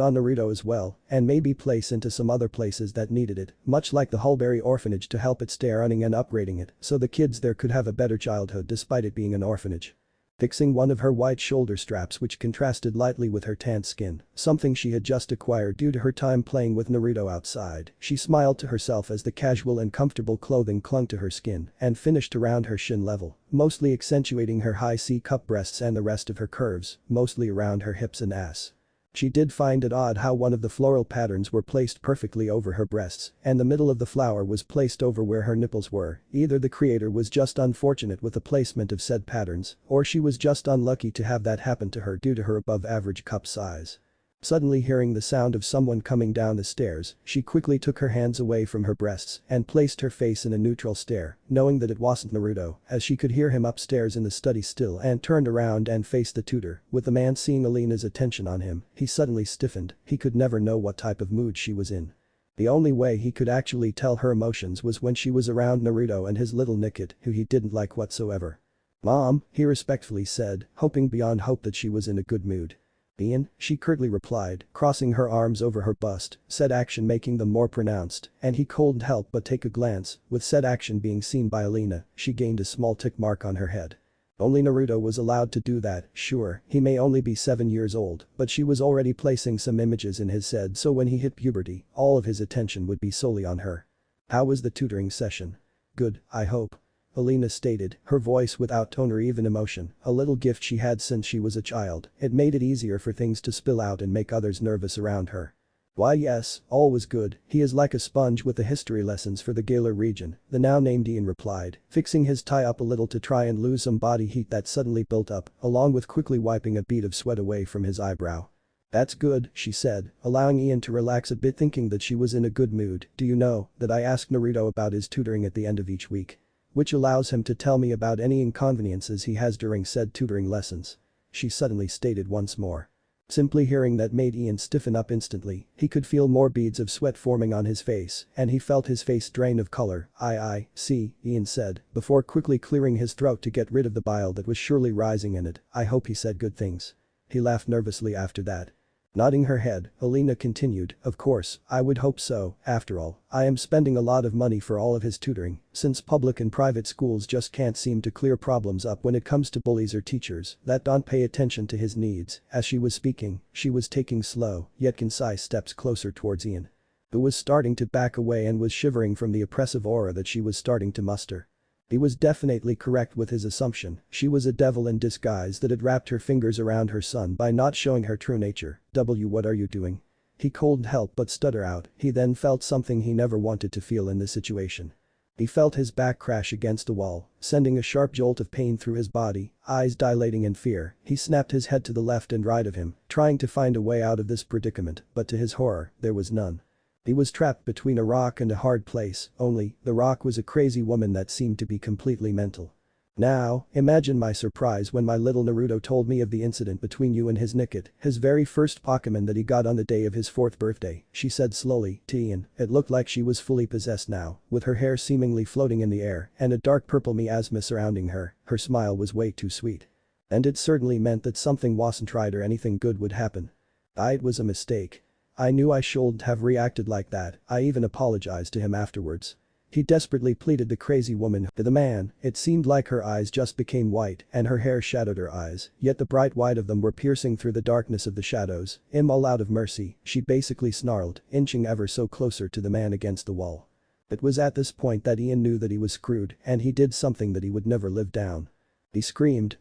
on Naruto as well, and maybe place into some other places that needed it, much like the Hulberry orphanage to help it stay running and upgrading it, so the kids there could have a better childhood despite it being an orphanage. Fixing one of her white shoulder straps which contrasted lightly with her tanned skin, something she had just acquired due to her time playing with Naruto outside, she smiled to herself as the casual and comfortable clothing clung to her skin and finished around her shin level, mostly accentuating her high C-cup breasts and the rest of her curves, mostly around her hips and ass. She did find it odd how one of the floral patterns were placed perfectly over her breasts, and the middle of the flower was placed over where her nipples were. Either the creator was just unfortunate with the placement of said patterns, or she was just unlucky to have that happen to her due to her above average cup size. Suddenly hearing the sound of someone coming down the stairs, she quickly took her hands away from her breasts and placed her face in a neutral stare, knowing that it wasn't Naruto, as she could hear him upstairs in the study still, and turned around and faced the tutor. With the man seeing Alina's attention on him, he suddenly stiffened. He could never know what type of mood she was in. The only way he could actually tell her emotions was when she was around Naruto and his little Nickit, who he didn't like whatsoever. "Mom," he respectfully said, hoping beyond hope that she was in a good mood. "Ian," she curtly replied, crossing her arms over her bust, said action making them more pronounced, and he couldn't help but take a glance. With said action being seen by Alina, she gained a small tick mark on her head. Only Naruto was allowed to do that. Sure, he may only be 7 years old, but she was already placing some images in his head, so when he hit puberty, all of his attention would be solely on her. How was the tutoring session? Good, I hope. Alina stated, her voice without tone or even emotion, a little gift she had since she was a child. It made it easier for things to spill out and make others nervous around her. Why yes, all was good, he is like a sponge with the history lessons for the Galar region, the now named Ian replied, fixing his tie up a little to try and lose some body heat that suddenly built up, along with quickly wiping a bead of sweat away from his eyebrow. That's good, she said, allowing Ian to relax a bit, thinking that she was in a good mood. Do you know that I ask Naruto about his tutoring at the end of each week? Which allows him to tell me about any inconveniences he has during said tutoring lessons. She suddenly stated once more. Simply hearing that made Ian stiffen up instantly, he could feel more beads of sweat forming on his face, and he felt his face drain of color. I see, Ian said, before quickly clearing his throat to get rid of the bile that was surely rising in it. I hope he said good things. He laughed nervously after that. Nodding her head, Alina continued, of course, I would hope so, after all, I am spending a lot of money for all of his tutoring, since public and private schools just can't seem to clear problems up when it comes to bullies or teachers that don't pay attention to his needs. As she was speaking, she was taking slow, yet concise steps closer towards Ian, who was starting to back away and was shivering from the oppressive aura that she was starting to muster. He was definitely correct with his assumption, she was a devil in disguise that had wrapped her fingers around her son by not showing her true nature. What are you doing? He couldn't help but stutter out, he then felt something he never wanted to feel in this situation. He felt his back crash against the wall, sending a sharp jolt of pain through his body, eyes dilating in fear. He snapped his head to the left and right of him, trying to find a way out of this predicament, but to his horror, there was none. He was trapped between a rock and a hard place, only, the rock was a crazy woman that seemed to be completely mental. Now, imagine my surprise when my little Naruto told me of the incident between you and his Nickit, his very first Pokemon that he got on the day of his 4th birthday, she said slowly to Ian. It looked like she was fully possessed now, with her hair seemingly floating in the air and a dark purple miasma surrounding her. Her smile was way too sweet. And it certainly meant that something wasn't right or anything good would happen. It was a mistake. I knew I shouldn't have reacted like that, I even apologized to him afterwards. He desperately pleaded, the crazy woman. To the man, it seemed like her eyes just became white and her hair shadowed her eyes, yet the bright white of them were piercing through the darkness of the shadows. All out of mercy, she basically snarled, inching ever so closer to the man against the wall. It was at this point that Ian knew that he was screwed, and he did something that he would never live down. He screamed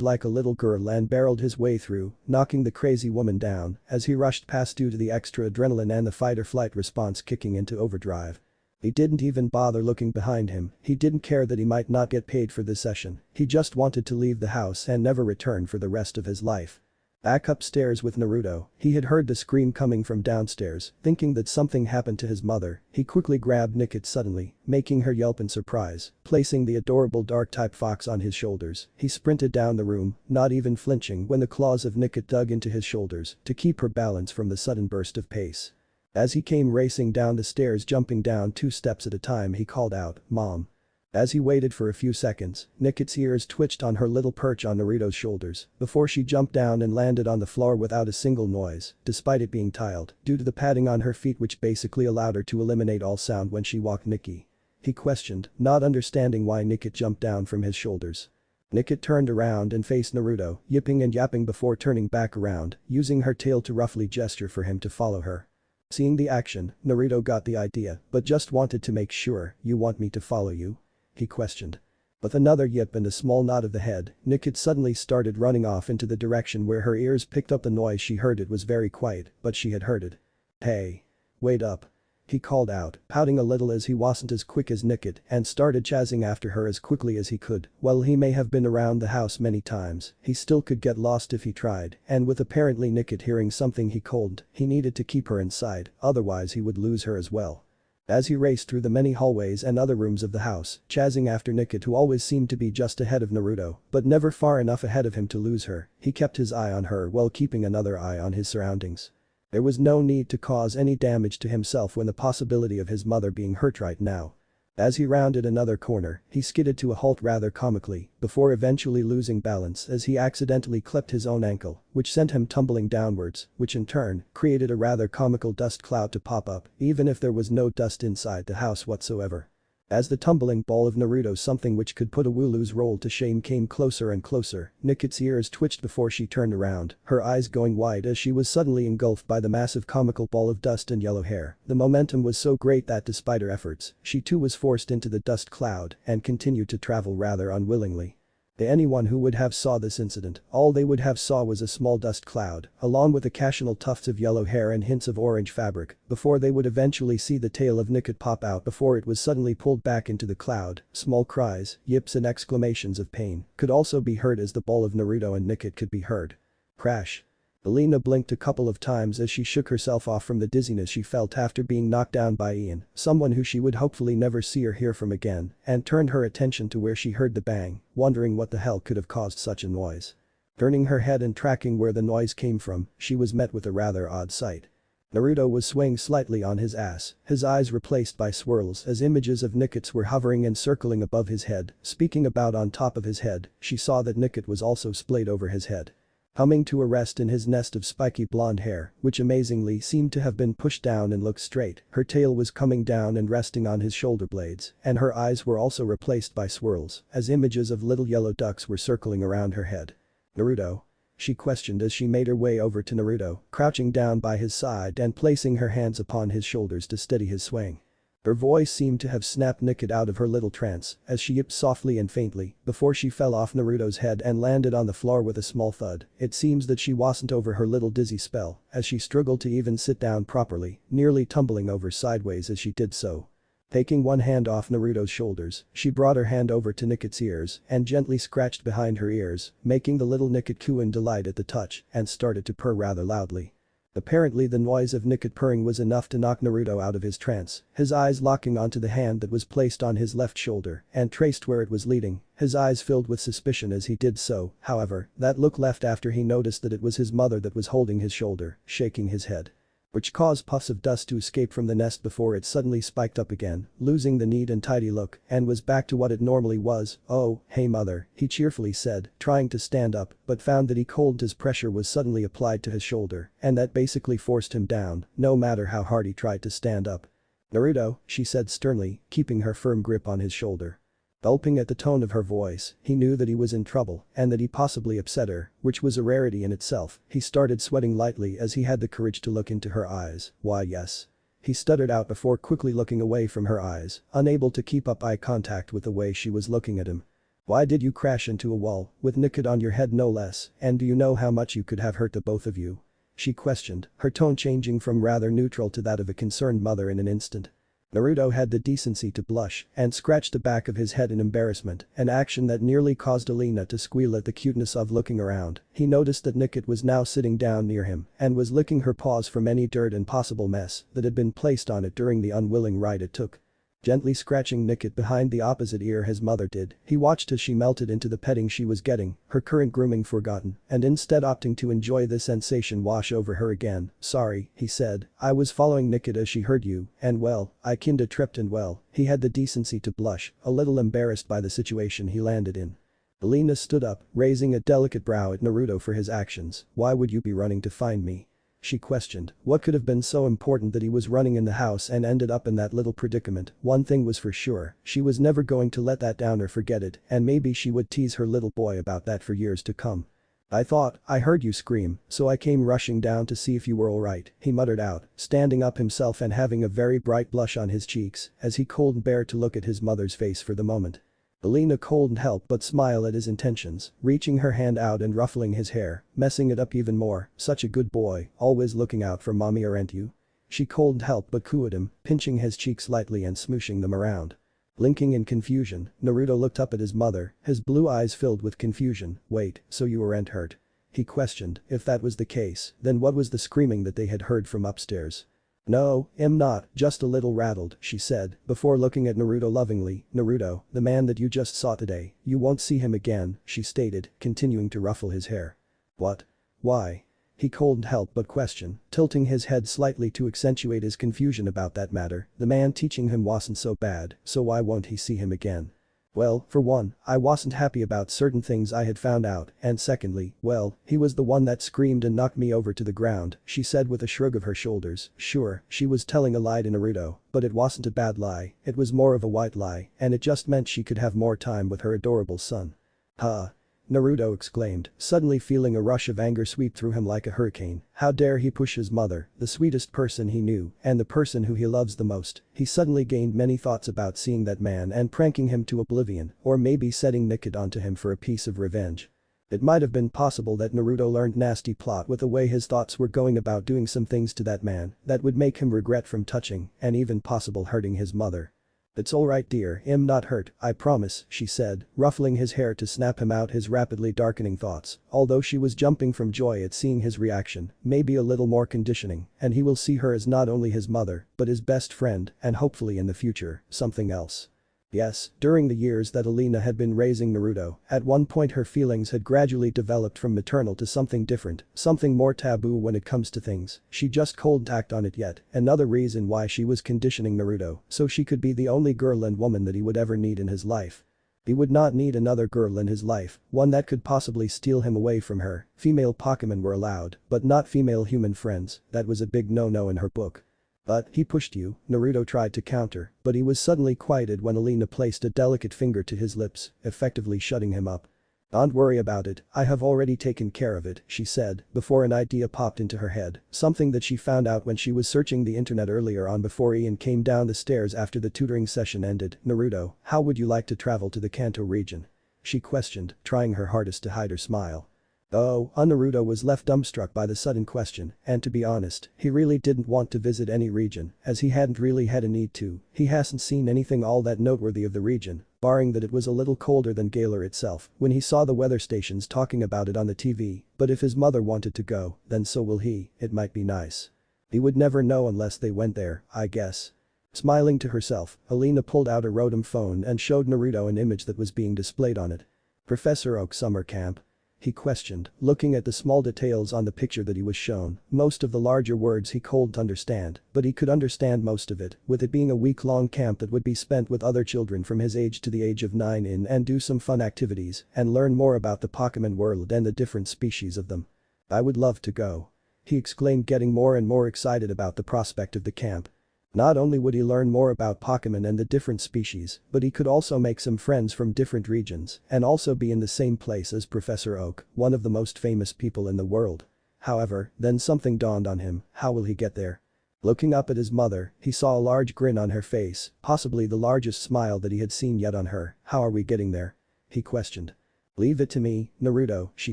like a little girl and barreled his way through, knocking the crazy woman down as he rushed past due to the extra adrenaline and the fight-or-flight response kicking into overdrive. He didn't even bother looking behind him, he didn't care that he might not get paid for this session, he just wanted to leave the house and never return for the rest of his life. Back upstairs with Naruto, he had heard the scream coming from downstairs, thinking that something happened to his mother, he quickly grabbed Nickit suddenly, making her yelp in surprise, placing the adorable dark-type fox on his shoulders, he sprinted down the room, not even flinching when the claws of Nickit dug into his shoulders to keep her balance from the sudden burst of pace. As he came racing down the stairs, jumping down 2 steps at a time, he called out, "Mom." As he waited for a few seconds, Nickit's ears twitched on her little perch on Naruto's shoulders before she jumped down and landed on the floor without a single noise, despite it being tiled, due to the padding on her feet which basically allowed her to eliminate all sound when she walked. Nikki? He questioned, not understanding why Nickit jumped down from his shoulders. Nickit turned around and faced Naruto, yipping and yapping before turning back around, using her tail to roughly gesture for him to follow her. Seeing the action, Naruto got the idea, but just wanted to make sure. You want me to follow you? He questioned. With another yip and a small nod of the head, Nickit suddenly started running off into the direction where her ears picked up the noise she heard. It was very quiet, but she had heard it. Hey! Wait up! He called out, pouting a little as he wasn't as quick as Nickit and started chasing after her as quickly as he could. While he may have been around the house many times, he still could get lost if he tried, and with apparently Nickit hearing something he couldn't, he needed to keep her inside, otherwise he would lose her as well. As he raced through the many hallways and other rooms of the house, chasing after Nickit, who always seemed to be just ahead of Naruto, but never far enough ahead of him to lose her, he kept his eye on her while keeping another eye on his surroundings. There was no need to cause any damage to himself when the possibility of his mother being hurt right now. As he rounded another corner, he skidded to a halt rather comically, before eventually losing balance as he accidentally clipped his own ankle, which sent him tumbling downwards, which in turn created a rather comical dust cloud to pop up, even if there was no dust inside the house whatsoever. As the tumbling ball of Naruto, something which could put a Wooloo's role to shame, came closer and closer, Nikit's ears twitched before she turned around, her eyes going wide as she was suddenly engulfed by the massive comical ball of dust and yellow hair. The momentum was so great that despite her efforts, she too was forced into the dust cloud and continued to travel rather unwillingly. To anyone who would have saw this incident, all they would have saw was a small dust cloud, along with occasional tufts of yellow hair and hints of orange fabric, before they would eventually see the tail of Nikit pop out before it was suddenly pulled back into the cloud. Small cries, yips and exclamations of pain could also be heard as the ball of Naruto and Nikit could be heard. Crash. Alina blinked a couple of times as she shook herself off from the dizziness she felt after being knocked down by Ian, someone who she would hopefully never see or hear from again, and turned her attention to where she heard the bang, wondering what the hell could have caused such a noise. Turning her head and tracking where the noise came from, she was met with a rather odd sight. Naruto was swaying slightly on his ass, his eyes replaced by swirls as images of Nikit's were hovering and circling above his head. Speaking about on top of his head, she saw that Nikit was also splayed over his head. Coming to a rest in his nest of spiky blonde hair, which amazingly seemed to have been pushed down and looked straight, her tail was coming down and resting on his shoulder blades, and her eyes were also replaced by swirls, as images of little yellow ducks were circling around her head. "Naruto?" she questioned as she made her way over to Naruto, crouching down by his side and placing her hands upon his shoulders to steady his swing. Her voice seemed to have snapped Nikit out of her little trance as she yipped softly and faintly before she fell off Naruto's head and landed on the floor with a small thud. It seems that she wasn't over her little dizzy spell as she struggled to even sit down properly, nearly tumbling over sideways as she did so. Taking one hand off Naruto's shoulders, she brought her hand over to Nikit's ears and gently scratched behind her ears, making the little Nikit coo in delight at the touch and started to purr rather loudly. Apparently the noise of Nikit purring was enough to knock Naruto out of his trance, his eyes locking onto the hand that was placed on his left shoulder and traced where it was leading, his eyes filled with suspicion as he did so. However, that look left after he noticed that it was his mother that was holding his shoulder, shaking his head, which caused puffs of dust to escape from the nest before it suddenly spiked up again, losing the neat and tidy look, and was back to what it normally was. "Oh, hey mother," he cheerfully said, trying to stand up, but found that his pressure was suddenly applied to his shoulder, and that basically forced him down, no matter how hard he tried to stand up. "Naruto," she said sternly, keeping her firm grip on his shoulder. Gulping at the tone of her voice, he knew that he was in trouble and that he possibly upset her, which was a rarity in itself. He started sweating lightly as he had the courage to look into her eyes. "Why yes." He stuttered out before quickly looking away from her eyes, unable to keep up eye contact with the way she was looking at him. "Why did you crash into a wall, with Nikit on your head no less, and do you know how much you could have hurt the both of you?" she questioned, her tone changing from rather neutral to that of a concerned mother in an instant. Naruto had the decency to blush and scratch the back of his head in embarrassment, an action that nearly caused Alina to squeal at the cuteness of looking around. He noticed that Nikit was now sitting down near him and was licking her paws from any dirt and possible mess that had been placed on it during the unwilling ride it took. Gently scratching Nikit behind the opposite ear his mother did, he watched as she melted into the petting she was getting, her current grooming forgotten, and instead opting to enjoy the sensation wash over her again. "Sorry," he said, "I was following Nikit as she heard you, and well, I kinda tripped and well." He had the decency to blush, a little embarrassed by the situation he landed in. Alina stood up, raising a delicate brow at Naruto for his actions. "Why would you be running to find me?" she questioned. What could have been so important that he was running in the house and ended up in that little predicament? One thing was for sure, she was never going to let that down or forget it, and maybe she would tease her little boy about that for years to come. I heard you scream, so I came rushing down to see if you were alright," he muttered out, standing up himself and having a very bright blush on his cheeks as he couldn't bear to look at his mother's face for the moment. Alina couldn't help but smile at his intentions, reaching her hand out and ruffling his hair, messing it up even more. "Such a good boy, always looking out for mommy, aren't you?" She couldn't help but coo at him, pinching his cheeks lightly and smooshing them around. Blinking in confusion, Naruto looked up at his mother, his blue eyes filled with confusion. "Wait, so you weren't hurt?" he questioned. If that was the case, then what was the screaming that they had heard from upstairs? "No, I'm not, just a little rattled," she said, before looking at Naruto lovingly. "Naruto, the man that you just saw today, you won't see him again," she stated, continuing to ruffle his hair. "What? Why?" he couldn't help but question, tilting his head slightly to accentuate his confusion about that matter. The man teaching him wasn't so bad, so why won't he see him again? Well, for one, I wasn't happy about certain things I had found out, and secondly, well, he was the one that screamed and knocked me over to the ground, she said with a shrug of her shoulders. Sure, she was telling a lie to Naruto, but it wasn't a bad lie, it was more of a white lie, and it just meant she could have more time with her adorable son. Huh. Naruto exclaimed, suddenly feeling a rush of anger sweep through him like a hurricane. How dare he push his mother, the sweetest person he knew, and the person who he loves the most. He suddenly gained many thoughts about seeing that man and pranking him to oblivion, or maybe setting Nickit onto him for a piece of revenge. It might have been possible that Naruto learned nasty plot with the way his thoughts were going about doing some things to that man that would make him regret from touching and even possible hurting his mother. "It's alright dear, I'm not hurt, I promise," she said, ruffling his hair to snap him out his rapidly darkening thoughts, although she was jumping from joy at seeing his reaction, maybe a little more conditioning, and he will see her as not only his mother, but his best friend, and hopefully in the future, something else. Yes, during the years that Alina had been raising Naruto, at one point her feelings had gradually developed from maternal to something different, something more taboo when it comes to things. She just couldn't act on it yet, another reason why she was conditioning Naruto, so she could be the only girl and woman that he would ever need in his life. He would not need another girl in his life, one that could possibly steal him away from her. Female Pokemon were allowed, but not female human friends, that was a big no-no in her book. "But he pushed you," Naruto tried to counter, but he was suddenly quieted when Alina placed a delicate finger to his lips, effectively shutting him up. "Don't worry about it, I have already taken care of it," she said, before an idea popped into her head, something that she found out when she was searching the internet earlier on before Ian came down the stairs after the tutoring session ended. "Naruto, how would you like to travel to the Kanto region?" she questioned, trying her hardest to hide her smile. Oh, Naruto was left dumbstruck by the sudden question, and to be honest, he really didn't want to visit any region, as he hadn't really had a need to. He hasn't seen anything all that noteworthy of the region, barring that it was a little colder than Galar itself when he saw the weather stations talking about it on the TV, but if his mother wanted to go, then so will he, it might be nice. He would never know unless they went there, I guess. Smiling to herself, Alina pulled out a Rotom phone and showed Naruto an image that was being displayed on it. "Professor Oak summer camp?" he questioned, looking at the small details on the picture that he was shown. Most of the larger words he couldn't understand, but he could understand most of it, with it being a week-long camp that would be spent with other children from his age to the age of 9 in and do some fun activities and learn more about the Pokemon world and the different species of them. "I would love to go," he exclaimed, getting more and more excited about the prospect of the camp. Not only would he learn more about Pokemon and the different species, but he could also make some friends from different regions and also be in the same place as Professor Oak, one of the most famous people in the world. However, then something dawned on him, how will he get there? Looking up at his mother, he saw a large grin on her face, possibly the largest smile that he had seen yet on her. "How are we getting there?" he questioned. "Leave it to me, Naruto," she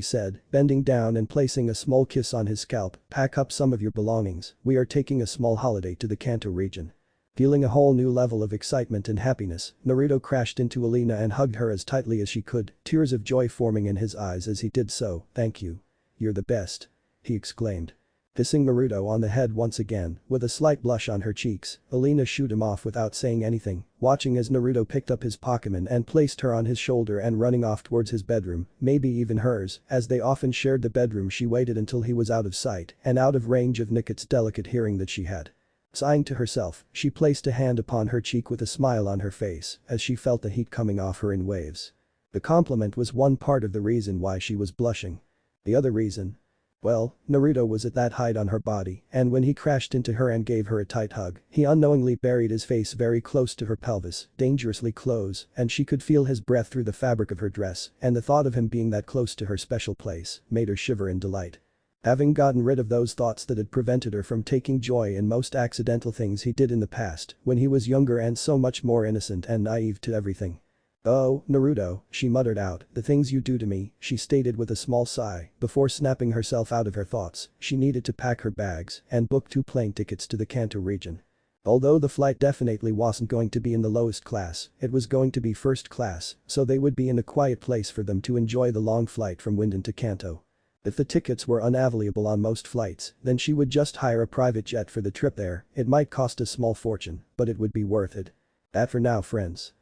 said, bending down and placing a small kiss on his scalp. "Pack up some of your belongings, we are taking a small holiday to the Kanto region." Feeling a whole new level of excitement and happiness, Naruto crashed into Alina and hugged her as tightly as she could, tears of joy forming in his eyes as he did so. "Thank you. You're the best," he exclaimed. Kissing Naruto on the head once again, with a slight blush on her cheeks, Alina shooed him off without saying anything, watching as Naruto picked up his Pokemon and placed her on his shoulder and running off towards his bedroom, maybe even hers, as they often shared the bedroom. She waited until he was out of sight and out of range of Nickit's delicate hearing that she had. Sighing to herself, she placed a hand upon her cheek with a smile on her face as she felt the heat coming off her in waves. The compliment was one part of the reason why she was blushing. The other reason? Well, Naruto was at that height on her body, and when he crashed into her and gave her a tight hug, he unknowingly buried his face very close to her pelvis, dangerously close, and she could feel his breath through the fabric of her dress, and the thought of him being that close to her special place made her shiver in delight. Having gotten rid of those thoughts that had prevented her from taking joy in most accidental things he did in the past, when he was younger and so much more innocent and naive to everything. "Oh, Naruto," she muttered out, "the things you do to me," she stated with a small sigh, before snapping herself out of her thoughts. She needed to pack her bags and book 2 plane tickets to the Kanto region. Although the flight definitely wasn't going to be in the lowest class, it was going to be first class, so they would be in a quiet place for them to enjoy the long flight from Winden to Kanto. If the tickets were unavailable on most flights, then she would just hire a private jet for the trip there. It might cost a small fortune, but it would be worth it. That for now, friends.